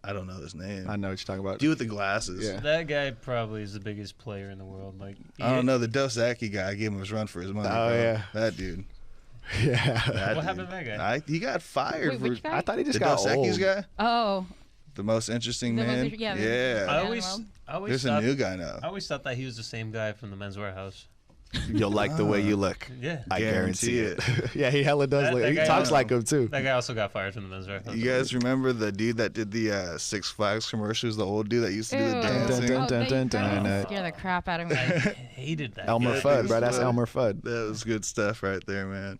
[SPEAKER 3] I don't know his name.
[SPEAKER 5] I know what you're talking about.
[SPEAKER 3] Dude with the glasses.
[SPEAKER 5] Yeah.
[SPEAKER 1] That guy probably is the biggest player in the world. Like,
[SPEAKER 3] I don't know the Dos Equis guy. I gave him his run for his money.
[SPEAKER 5] Oh,
[SPEAKER 3] bro.
[SPEAKER 5] yeah.
[SPEAKER 3] That dude.
[SPEAKER 5] Yeah.
[SPEAKER 3] That
[SPEAKER 1] What
[SPEAKER 3] dude.
[SPEAKER 1] happened to that guy?
[SPEAKER 3] He got fired
[SPEAKER 2] Wait,
[SPEAKER 3] for
[SPEAKER 2] which guy?
[SPEAKER 5] I thought he
[SPEAKER 3] the
[SPEAKER 5] just got
[SPEAKER 3] Dos Equis
[SPEAKER 5] old.
[SPEAKER 3] guy.
[SPEAKER 2] Oh.
[SPEAKER 3] The most interesting
[SPEAKER 2] The most
[SPEAKER 3] man.
[SPEAKER 2] inter- yeah, the-
[SPEAKER 3] yeah.
[SPEAKER 1] I
[SPEAKER 2] Yeah,
[SPEAKER 1] always
[SPEAKER 2] well.
[SPEAKER 3] There's a
[SPEAKER 1] thought,
[SPEAKER 3] new guy now.
[SPEAKER 1] I always thought that he was the same guy from the Men's Warehouse.
[SPEAKER 5] You'll like the way you look.
[SPEAKER 1] Yeah.
[SPEAKER 5] I guarantee
[SPEAKER 3] Guarantee
[SPEAKER 5] it. Yeah, he hella does.
[SPEAKER 1] That
[SPEAKER 5] He
[SPEAKER 1] guy-
[SPEAKER 5] talks like him too.
[SPEAKER 1] That guy also got fired from the Men's Warehouse.
[SPEAKER 3] You guys remember the dude that did the Six Flags commercials? The old dude that used to do the
[SPEAKER 2] Ew.
[SPEAKER 3] dancing.
[SPEAKER 5] Dun,
[SPEAKER 2] Oh,
[SPEAKER 5] dun,
[SPEAKER 2] that
[SPEAKER 5] dun, dun,
[SPEAKER 2] that
[SPEAKER 5] dun.
[SPEAKER 2] scare the crap out of me.
[SPEAKER 1] I hated that.
[SPEAKER 5] Elmer
[SPEAKER 3] Yeah,
[SPEAKER 5] Fudd,
[SPEAKER 3] dude,
[SPEAKER 5] bro. That's
[SPEAKER 3] Fudd.
[SPEAKER 5] Elmer Fudd.
[SPEAKER 3] That was good stuff right there, man.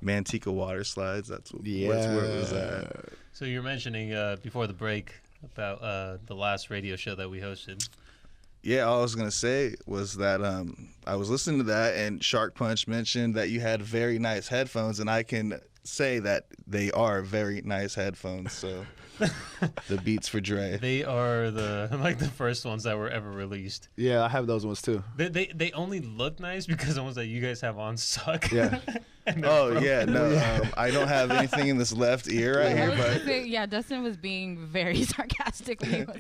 [SPEAKER 3] Manteca water slides. That's where it was at.
[SPEAKER 1] So you were mentioning before the break about the last radio show that we hosted.
[SPEAKER 3] Yeah, all I was gonna say was that I was listening to that, and Shark Punch mentioned that you had very nice headphones, and I can say that they are very nice headphones. So the Beats for Dre.
[SPEAKER 1] They are the first ones that were ever released.
[SPEAKER 5] Yeah, I have those ones too.
[SPEAKER 1] They only look nice because the ones that you guys have on suck.
[SPEAKER 5] Yeah.
[SPEAKER 3] Oh yeah, no, I don't have anything in this left ear right here, but
[SPEAKER 2] Yeah, Dustin was being very sarcastic when he was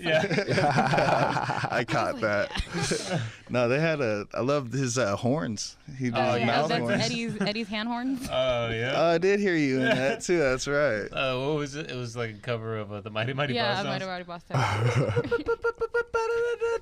[SPEAKER 3] I caught that. No, they had I loved his horns. He did mouth
[SPEAKER 2] that's
[SPEAKER 3] horns.
[SPEAKER 2] Eddie's hand horns.
[SPEAKER 1] Oh yeah.
[SPEAKER 3] Oh, I did hear you in that too. That's right.
[SPEAKER 1] What was it? It was like a cover of the Mighty Mighty
[SPEAKER 2] Yeah,
[SPEAKER 1] Boss
[SPEAKER 2] Mighty
[SPEAKER 1] songs.
[SPEAKER 2] Mighty Boss songs.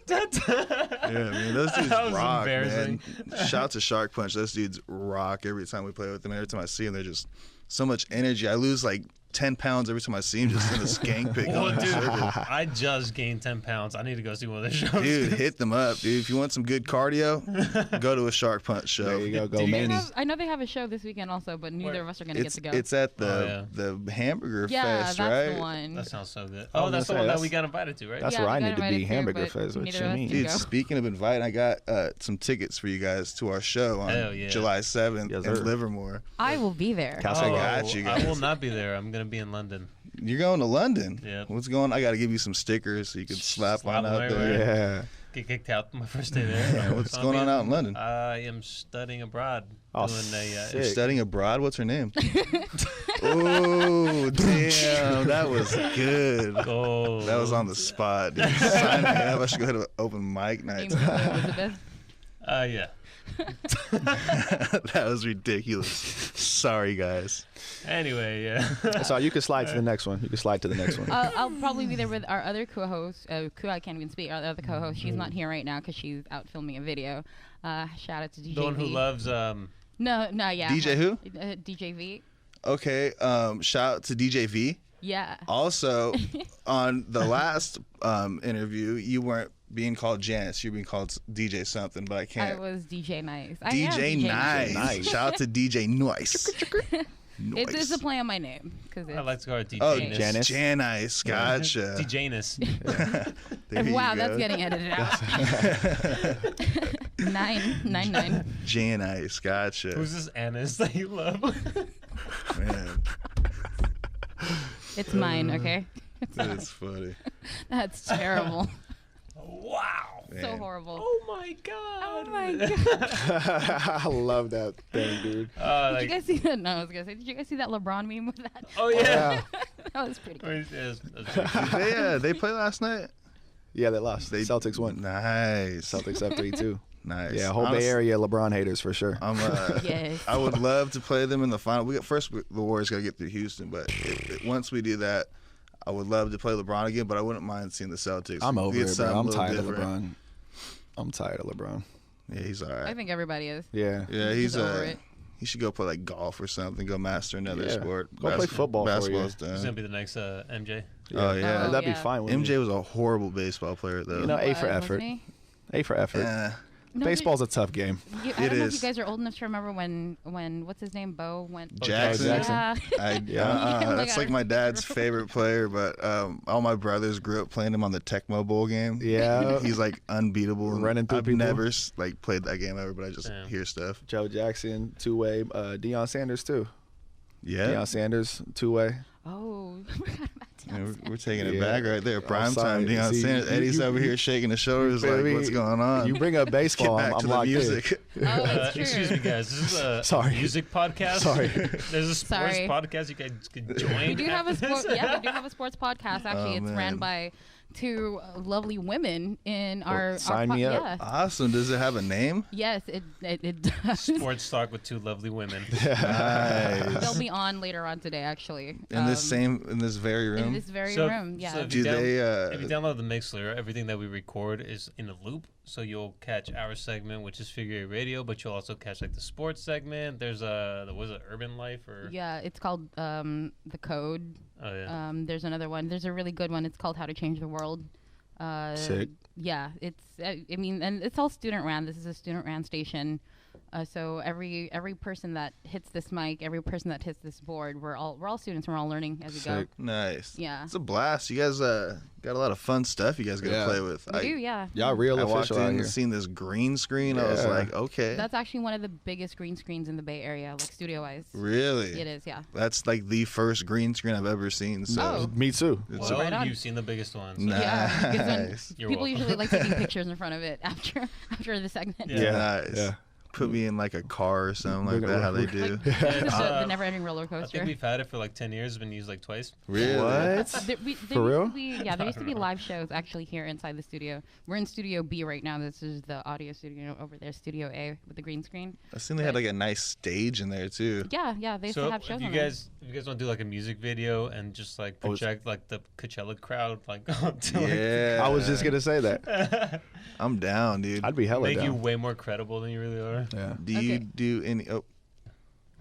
[SPEAKER 3] Yeah, man, those dudes
[SPEAKER 1] That was
[SPEAKER 3] rock, man.
[SPEAKER 1] embarrassing.
[SPEAKER 3] Shout out to Shark Punch. Those dudes rock every time we play with them. Every time I see them, they're just so much energy. I lose like 10 pounds every time I see them just in a skank pick
[SPEAKER 1] Well,
[SPEAKER 3] on the
[SPEAKER 1] dude,
[SPEAKER 3] circle.
[SPEAKER 1] I just gained 10 pounds. I need to go see one of their shows.
[SPEAKER 3] Dude, hit them up, dude. If you want some good cardio, go to a Shark Punch show.
[SPEAKER 5] There you go,
[SPEAKER 1] Do you
[SPEAKER 5] Manny.
[SPEAKER 1] guys-
[SPEAKER 2] I know they have a show this weekend also, but neither of us are going to get to go.
[SPEAKER 3] It's at
[SPEAKER 1] Oh,
[SPEAKER 3] the Hamburger
[SPEAKER 2] yeah,
[SPEAKER 3] Fest,
[SPEAKER 2] that's
[SPEAKER 3] right?
[SPEAKER 2] the one.
[SPEAKER 1] That sounds so good.
[SPEAKER 5] I was
[SPEAKER 1] Oh, that's the
[SPEAKER 5] gonna
[SPEAKER 1] one
[SPEAKER 5] say,
[SPEAKER 1] that we got invited to, right?
[SPEAKER 5] That's
[SPEAKER 2] Yeah,
[SPEAKER 5] where
[SPEAKER 2] we
[SPEAKER 5] I
[SPEAKER 2] got
[SPEAKER 5] need to be.
[SPEAKER 2] invited too,
[SPEAKER 5] Hamburger
[SPEAKER 2] but
[SPEAKER 5] Fest. What
[SPEAKER 2] neither
[SPEAKER 5] you
[SPEAKER 2] of us
[SPEAKER 5] mean?
[SPEAKER 2] can
[SPEAKER 3] Dude,
[SPEAKER 2] go.
[SPEAKER 3] speaking of inviting, I got some tickets for you guys to our show on
[SPEAKER 1] Hell yeah.
[SPEAKER 3] July 7th
[SPEAKER 5] Yes,
[SPEAKER 3] in
[SPEAKER 5] sir.
[SPEAKER 3] Livermore.
[SPEAKER 2] I will be there.
[SPEAKER 5] Cal-
[SPEAKER 3] I got you guys.
[SPEAKER 1] I will not be there. I'm going to be in London.
[SPEAKER 3] You're going to London?
[SPEAKER 1] Yeah.
[SPEAKER 3] What's going on? I got to give you some stickers so you can slap
[SPEAKER 1] Slap
[SPEAKER 3] one out
[SPEAKER 1] right,
[SPEAKER 3] there.
[SPEAKER 1] right.
[SPEAKER 5] Yeah.
[SPEAKER 1] Get kicked out my first day there.
[SPEAKER 3] What's
[SPEAKER 1] So
[SPEAKER 3] going on out in London?
[SPEAKER 1] I am studying abroad.
[SPEAKER 5] Oh,
[SPEAKER 1] doing
[SPEAKER 3] You're
[SPEAKER 5] sick.
[SPEAKER 3] studying abroad? What's her name? Oh, damn. That was good.
[SPEAKER 1] Oh,
[SPEAKER 3] That was on the spot, dude. Sign me up. I should go to an open mic night.
[SPEAKER 2] Name Elizabeth.
[SPEAKER 1] Yeah.
[SPEAKER 3] That was ridiculous. Sorry, guys.
[SPEAKER 1] Anyway, yeah.
[SPEAKER 5] So you can slide to the next one. You can slide to the next one.
[SPEAKER 2] I'll probably be there with our other co-host. I can't even speak. Our other co-host. She's not here right now because she's out filming a video. Shout out to DJ
[SPEAKER 1] The one who
[SPEAKER 2] V.
[SPEAKER 1] loves
[SPEAKER 2] No, yeah.
[SPEAKER 3] DJ who?
[SPEAKER 2] DJ V.
[SPEAKER 3] Okay. Shout out to DJ V.
[SPEAKER 2] Yeah.
[SPEAKER 3] Also, on the last interview, you weren't being called Janice. You were being called DJ something, but I
[SPEAKER 2] I
[SPEAKER 3] can't.
[SPEAKER 2] was DJ Nice. I am
[SPEAKER 3] DJ Nice.
[SPEAKER 5] Nice.
[SPEAKER 3] Shout out to DJ Nice.
[SPEAKER 2] It's a play on my name because
[SPEAKER 1] I like to call her DJ.
[SPEAKER 3] Oh,
[SPEAKER 5] Janice.
[SPEAKER 3] Janice. Gotcha.
[SPEAKER 1] DJness.
[SPEAKER 3] There you
[SPEAKER 2] wow,
[SPEAKER 3] go.
[SPEAKER 2] that's getting edited out. 999.
[SPEAKER 3] Janice. Gotcha.
[SPEAKER 1] Who's this Annis that you love?
[SPEAKER 3] Man,
[SPEAKER 2] It's mine. Okay.
[SPEAKER 3] that's funny.
[SPEAKER 2] That's terrible.
[SPEAKER 1] Wow.
[SPEAKER 2] So
[SPEAKER 3] Man.
[SPEAKER 2] horrible.
[SPEAKER 1] Oh my god.
[SPEAKER 2] Oh my god.
[SPEAKER 5] I love that thing, dude.
[SPEAKER 2] Did
[SPEAKER 1] Like,
[SPEAKER 2] you guys see that? No, I was gonna say. Did you guys see that LeBron meme with that?
[SPEAKER 1] oh yeah.
[SPEAKER 2] That was pretty good.
[SPEAKER 3] They play last night.
[SPEAKER 5] Yeah, they lost.
[SPEAKER 3] They
[SPEAKER 5] Celtics won.
[SPEAKER 3] Nice.
[SPEAKER 5] Celtics up 3-2.
[SPEAKER 3] Nice.
[SPEAKER 5] Yeah, whole Bay
[SPEAKER 3] Honestly,
[SPEAKER 5] Area LeBron haters for sure.
[SPEAKER 3] I'm
[SPEAKER 2] Yes.
[SPEAKER 3] I would love to play them in the final. The Warriors got to get through Houston, but once we do that, I would love to play LeBron again. But I wouldn't mind seeing the Celtics.
[SPEAKER 5] I'm over
[SPEAKER 3] Get
[SPEAKER 5] it, bro.
[SPEAKER 3] something a
[SPEAKER 5] I'm
[SPEAKER 3] little
[SPEAKER 5] tired of
[SPEAKER 3] different.
[SPEAKER 5] LeBron. I'm tired of LeBron.
[SPEAKER 3] Yeah, he's all
[SPEAKER 2] I
[SPEAKER 3] right.
[SPEAKER 2] think everybody is.
[SPEAKER 5] Yeah.
[SPEAKER 3] Yeah,
[SPEAKER 2] He's
[SPEAKER 3] he's
[SPEAKER 2] over it.
[SPEAKER 3] he should go play like golf or something. Go master another
[SPEAKER 5] Yeah.
[SPEAKER 3] sport.
[SPEAKER 5] Go play football for a year.
[SPEAKER 3] Basketball's
[SPEAKER 1] He's gonna
[SPEAKER 3] done.
[SPEAKER 1] be the next MJ.
[SPEAKER 3] Oh yeah.
[SPEAKER 2] Oh,
[SPEAKER 5] That'd
[SPEAKER 2] yeah.
[SPEAKER 5] be fine with me.
[SPEAKER 3] MJ was a horrible baseball player though.
[SPEAKER 5] You know, A for
[SPEAKER 2] Wasn't
[SPEAKER 5] effort.
[SPEAKER 2] he?
[SPEAKER 5] A for effort.
[SPEAKER 3] Yeah.
[SPEAKER 2] No,
[SPEAKER 5] Baseball's a tough game.
[SPEAKER 2] I
[SPEAKER 3] It
[SPEAKER 2] don't know if
[SPEAKER 3] is.
[SPEAKER 2] you guys are old enough to remember when what's his name, Bo went.
[SPEAKER 3] Jackson.
[SPEAKER 5] Jackson.
[SPEAKER 2] Yeah.
[SPEAKER 5] Yeah.
[SPEAKER 2] Oh my
[SPEAKER 3] That's
[SPEAKER 2] God,
[SPEAKER 3] like
[SPEAKER 2] I
[SPEAKER 3] my dad's
[SPEAKER 2] remember.
[SPEAKER 3] favorite player, but all my brothers grew up playing him on the Tecmo Bowl game.
[SPEAKER 5] Yeah.
[SPEAKER 3] He's like unbeatable. and
[SPEAKER 5] Running through
[SPEAKER 3] I've
[SPEAKER 5] people.
[SPEAKER 3] never like played that game ever, but I just
[SPEAKER 1] Damn.
[SPEAKER 3] hear stuff.
[SPEAKER 5] Joe Jackson, two-way. Deion Sanders, too.
[SPEAKER 3] Yeah,
[SPEAKER 5] Deion Sanders, two-way.
[SPEAKER 2] Oh, I forgot about
[SPEAKER 3] Yeah,
[SPEAKER 2] Deion.
[SPEAKER 3] we're taking it
[SPEAKER 5] Yeah.
[SPEAKER 3] back right there. Prime
[SPEAKER 5] sorry.
[SPEAKER 3] time, Deion
[SPEAKER 5] See,
[SPEAKER 3] Sanders.
[SPEAKER 5] you-
[SPEAKER 3] Eddie's
[SPEAKER 5] you-
[SPEAKER 3] over here shaking his shoulders
[SPEAKER 5] feel
[SPEAKER 3] like,
[SPEAKER 5] me?
[SPEAKER 3] what's going on?
[SPEAKER 5] You bring up
[SPEAKER 3] Get
[SPEAKER 5] baseball,
[SPEAKER 3] back
[SPEAKER 5] I'm
[SPEAKER 3] to the
[SPEAKER 5] locked
[SPEAKER 3] music.
[SPEAKER 2] Oh, that's true.
[SPEAKER 1] Excuse me, guys. This is a
[SPEAKER 5] Sorry.
[SPEAKER 1] music podcast.
[SPEAKER 5] Sorry.
[SPEAKER 1] There's a sports
[SPEAKER 2] Sorry.
[SPEAKER 1] podcast you guys could join.
[SPEAKER 2] We do have a
[SPEAKER 1] after
[SPEAKER 2] sport.
[SPEAKER 1] this.
[SPEAKER 2] Yeah, we do have a sports podcast. Actually, it's ran
[SPEAKER 3] man.
[SPEAKER 2] by two lovely women in our.
[SPEAKER 5] sign
[SPEAKER 2] our
[SPEAKER 5] me up.
[SPEAKER 2] Yeah.
[SPEAKER 3] Awesome. Does it have a name?
[SPEAKER 2] Yes, it does.
[SPEAKER 1] Sports talk with two lovely women.
[SPEAKER 3] Nice.
[SPEAKER 2] They'll be on later on today, actually.
[SPEAKER 3] in this very room.
[SPEAKER 2] In this very
[SPEAKER 1] So-
[SPEAKER 2] room, yeah.
[SPEAKER 1] so if
[SPEAKER 3] Do
[SPEAKER 1] you
[SPEAKER 3] they?
[SPEAKER 1] If you download the Mixler, everything that we record is in a loop, so you'll catch our segment, which is Figure 8 Radio, but you'll also catch like the sports segment. There's was it Urban Life or
[SPEAKER 2] Yeah, it's called The Code.
[SPEAKER 1] oh yeah,
[SPEAKER 2] There's another one. There's a really good one. It's called How to Change the World.
[SPEAKER 5] Sick.
[SPEAKER 2] Yeah, it's. I mean, and it's all student ran. This is a student ran station. So every person that hits this mic, every person that hits this board, we're all students. We're all learning as we go.
[SPEAKER 3] Nice.
[SPEAKER 2] Yeah.
[SPEAKER 3] It's a blast. You guys got a lot of fun stuff you guys got to play with.
[SPEAKER 2] We do, yeah.
[SPEAKER 5] Y'all real
[SPEAKER 3] I walked
[SPEAKER 5] official out
[SPEAKER 3] in
[SPEAKER 5] here.
[SPEAKER 3] and seen this green screen. I was like, okay.
[SPEAKER 2] That's actually one of the biggest green screens in the Bay Area, like studio-wise.
[SPEAKER 3] Really?
[SPEAKER 2] It is, yeah.
[SPEAKER 3] That's like the first green screen I've ever seen. So
[SPEAKER 5] Me too.
[SPEAKER 3] it's
[SPEAKER 1] Well,
[SPEAKER 2] right on.
[SPEAKER 1] you've seen the biggest ones.
[SPEAKER 3] Nice.
[SPEAKER 2] Yeah, because when
[SPEAKER 1] You're
[SPEAKER 2] people
[SPEAKER 1] welcome.
[SPEAKER 2] usually like taking pictures in front of it after the segment.
[SPEAKER 1] Yeah.
[SPEAKER 3] nice.
[SPEAKER 5] Yeah.
[SPEAKER 3] Put me in like a car or something like that. How they do?
[SPEAKER 2] The never-ending roller
[SPEAKER 1] I
[SPEAKER 2] coaster.
[SPEAKER 1] think we've had it for like 10 years. It's been used like twice.
[SPEAKER 3] Really?
[SPEAKER 5] What?
[SPEAKER 2] For
[SPEAKER 5] real?
[SPEAKER 2] There used to be live shows actually here inside the studio. We're in Studio B right now. This is the audio studio over there, Studio A with the green screen.
[SPEAKER 3] I seen they had like a nice stage in there too.
[SPEAKER 2] Yeah, they used
[SPEAKER 1] So
[SPEAKER 2] to have shows
[SPEAKER 1] if you
[SPEAKER 2] on
[SPEAKER 1] guys want to do like a music video and just like project like the Coachella crowd like onto
[SPEAKER 3] Yeah.
[SPEAKER 5] I was just gonna say that.
[SPEAKER 1] like,
[SPEAKER 3] I'm down, dude.
[SPEAKER 5] I'd be hella
[SPEAKER 1] make you
[SPEAKER 5] down.
[SPEAKER 1] way more credible than you really are.
[SPEAKER 5] Yeah.
[SPEAKER 3] Do you
[SPEAKER 2] Okay.
[SPEAKER 3] do any? Oh,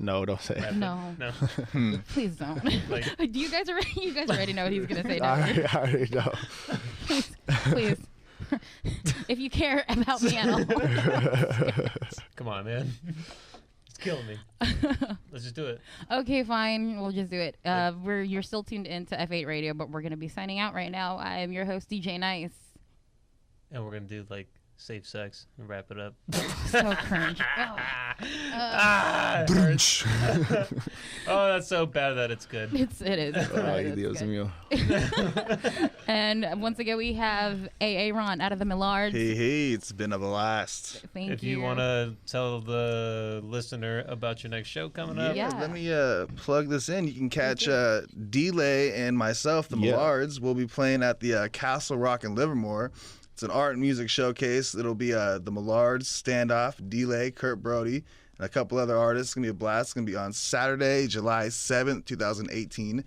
[SPEAKER 5] No, don't say it.
[SPEAKER 1] Rap it.
[SPEAKER 2] No.
[SPEAKER 1] No.
[SPEAKER 2] Please don't.
[SPEAKER 1] Like-
[SPEAKER 2] Do you guys already know what he's gonna say now?
[SPEAKER 5] I already know.
[SPEAKER 2] Please. If you care about me at all.
[SPEAKER 1] Come on, man. It's killing me. Let's just do it.
[SPEAKER 2] Okay, fine. We'll just do it. You're still tuned in to F8 Radio, but we're gonna be signing out right now. I am your host, DJ Nice.
[SPEAKER 1] And we're going to do like safe sex and wrap it up.
[SPEAKER 2] So cringe.
[SPEAKER 1] It hurts. Oh, that's so bad that it's good.
[SPEAKER 2] It is.
[SPEAKER 5] Ay,
[SPEAKER 2] It's
[SPEAKER 5] Dios
[SPEAKER 2] good.
[SPEAKER 5] mío.
[SPEAKER 2] And once again, we have AA Ron out of the Millards.
[SPEAKER 3] hey, it's been a blast.
[SPEAKER 2] Thank
[SPEAKER 1] If
[SPEAKER 2] you.
[SPEAKER 1] you want to tell the listener about your next show coming up,
[SPEAKER 2] Yeah.
[SPEAKER 3] Let me plug this in. You can catch DLey and myself, the
[SPEAKER 5] Yeah.
[SPEAKER 3] Millards. We'll be playing at the Castle Rock in Livermore. It's an art and music showcase. It'll be the Millards, Standoff, DLey, Kurt Brody, and a couple other artists. It's going to be a blast. It's going to be on Saturday, July 7th, 2018.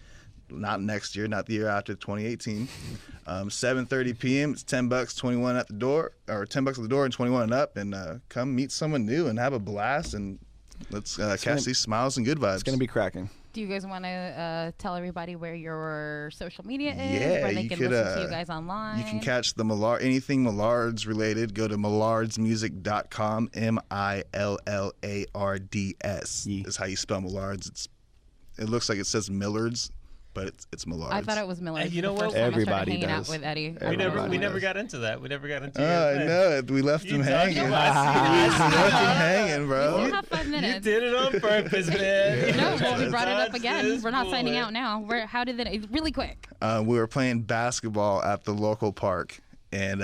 [SPEAKER 3] Not next year, not the year after, 2018. 7:30 p.m. It's $10, 21 at the door, or $10 at the door and 21 and up. And come meet someone new and have a blast. And let's catch these smiles and good vibes.
[SPEAKER 5] It's gonna be cracking.
[SPEAKER 2] Do you guys want to tell everybody where your social media is?
[SPEAKER 3] Yeah,
[SPEAKER 2] where they
[SPEAKER 3] you
[SPEAKER 2] can
[SPEAKER 3] could,
[SPEAKER 2] listen to you guys online?
[SPEAKER 3] You can catch the anything Millards related. Go to millardsmusic.com. Millards is how you spell Millards. It looks like it says Millards, but it's Millards.
[SPEAKER 2] I thought it was Miller.
[SPEAKER 1] Hey, you know what?
[SPEAKER 5] Everybody
[SPEAKER 2] hanging out
[SPEAKER 5] does.
[SPEAKER 2] with Eddie.
[SPEAKER 1] we never
[SPEAKER 5] Everybody
[SPEAKER 1] got into that. We never got into
[SPEAKER 3] I know it. We left him hanging.
[SPEAKER 1] I
[SPEAKER 3] We left him hanging,
[SPEAKER 2] We
[SPEAKER 3] bro.
[SPEAKER 2] have 5
[SPEAKER 1] You
[SPEAKER 2] minutes.
[SPEAKER 1] did it on purpose, man.
[SPEAKER 2] No, well, we brought it up
[SPEAKER 1] That's
[SPEAKER 2] again.
[SPEAKER 1] this
[SPEAKER 2] We're not signing
[SPEAKER 1] boy.
[SPEAKER 2] out now. How did it? Really quick.
[SPEAKER 3] We were playing basketball at the local park. And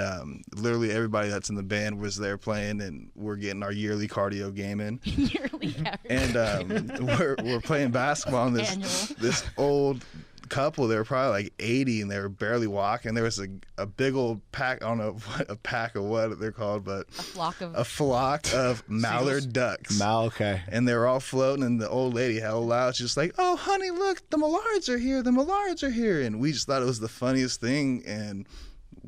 [SPEAKER 3] literally everybody that's in the band was there playing, and we're getting our yearly cardio game in.
[SPEAKER 2] Yearly average.
[SPEAKER 3] And we're playing basketball, and
[SPEAKER 2] Annual.
[SPEAKER 3] this old couple, they were probably like 80, and they were barely walking. There was a big old pack, I don't know a pack of what they're called, but
[SPEAKER 2] A flock
[SPEAKER 3] of mallard ducks.
[SPEAKER 5] Okay.
[SPEAKER 3] And they were all floating, and the old lady held loud. She's like, "Oh, honey, look, the Millards are here. The Millards are here." And we just thought it was the funniest thing, and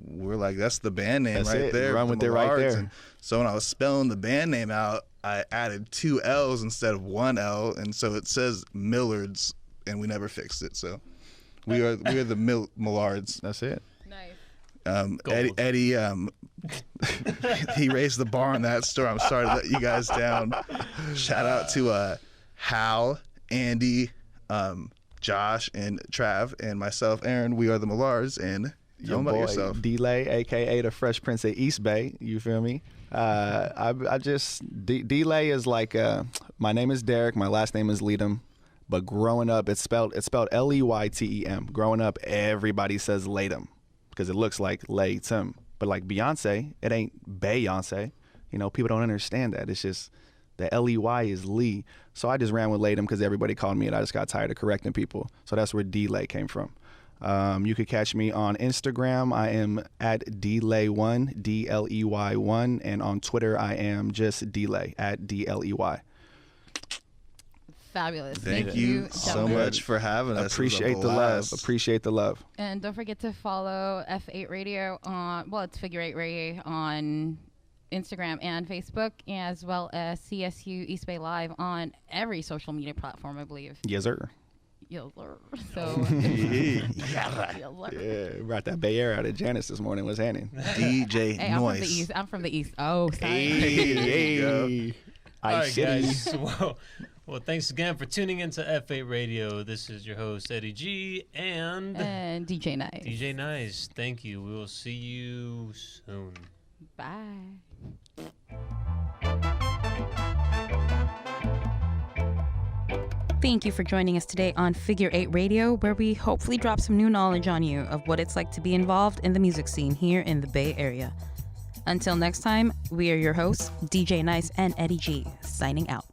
[SPEAKER 3] we're like, that's the band name
[SPEAKER 5] That's
[SPEAKER 3] right
[SPEAKER 5] it.
[SPEAKER 3] there.
[SPEAKER 5] Run
[SPEAKER 3] the
[SPEAKER 5] with it right
[SPEAKER 3] Millards.
[SPEAKER 5] there.
[SPEAKER 3] And so when I was spelling the band name out, I added 2 L's instead of 1 L, and so it says Millards, and we never fixed it. So we are the Millards.
[SPEAKER 5] That's it.
[SPEAKER 2] nice.
[SPEAKER 3] Eddie he raised the bar on that store. I'm sorry to let you guys down. Shout out to Hal, Andy, Josh, and Trav, and myself, Aaron. We are the Millards, and tell them about yourself.
[SPEAKER 5] DLey, aka the Fresh Prince of East Bay. You feel me? DLey is like my name is Derek. My last name is Leadham. But growing up, it's spelled Leytem. Growing up, everybody says Latham because it looks like Laytem. But like Beyonce, it ain't Beyonce. You know, people don't understand that. It's just the Ley is Lee. So I just ran with Latham because everybody called me it. I just got tired of correcting people. So that's where DLey came from. You could catch me on Instagram. I am at DLey1, DLEY1, and on Twitter I am just DLey at DLEY.
[SPEAKER 2] Fabulous.
[SPEAKER 3] Thank you so
[SPEAKER 2] gentlemen.
[SPEAKER 3] much for having us.
[SPEAKER 5] Appreciate the love. Appreciate the love.
[SPEAKER 2] And don't forget to follow F8 Radio on, well, it's Figure 8 Radio on Instagram and Facebook, as well as CSU EastBayLive on every social media platform, I believe.
[SPEAKER 5] Yes, sir.
[SPEAKER 2] So, yes, sir.
[SPEAKER 5] Yeah, brought that Bay Air out of Janice this morning. What's happening?
[SPEAKER 3] DJ
[SPEAKER 2] Hey, I'm from the
[SPEAKER 3] Noise.
[SPEAKER 2] East. I'm from the East. Oh, sorry.
[SPEAKER 3] Hey, there you go.
[SPEAKER 1] All right, guys. Well, thanks again for tuning into F8 Radio. This is your host, Eddie G, and
[SPEAKER 2] DJ Nice.
[SPEAKER 1] DJ Nice. Thank you. We will see you soon.
[SPEAKER 2] Bye. Thank you for joining us today on Figure 8 Radio, where we hopefully drop some new knowledge on you of what it's like to be involved in the music scene here in the Bay Area. Until next time, we are your hosts, DJ Nice and Eddie G, signing out.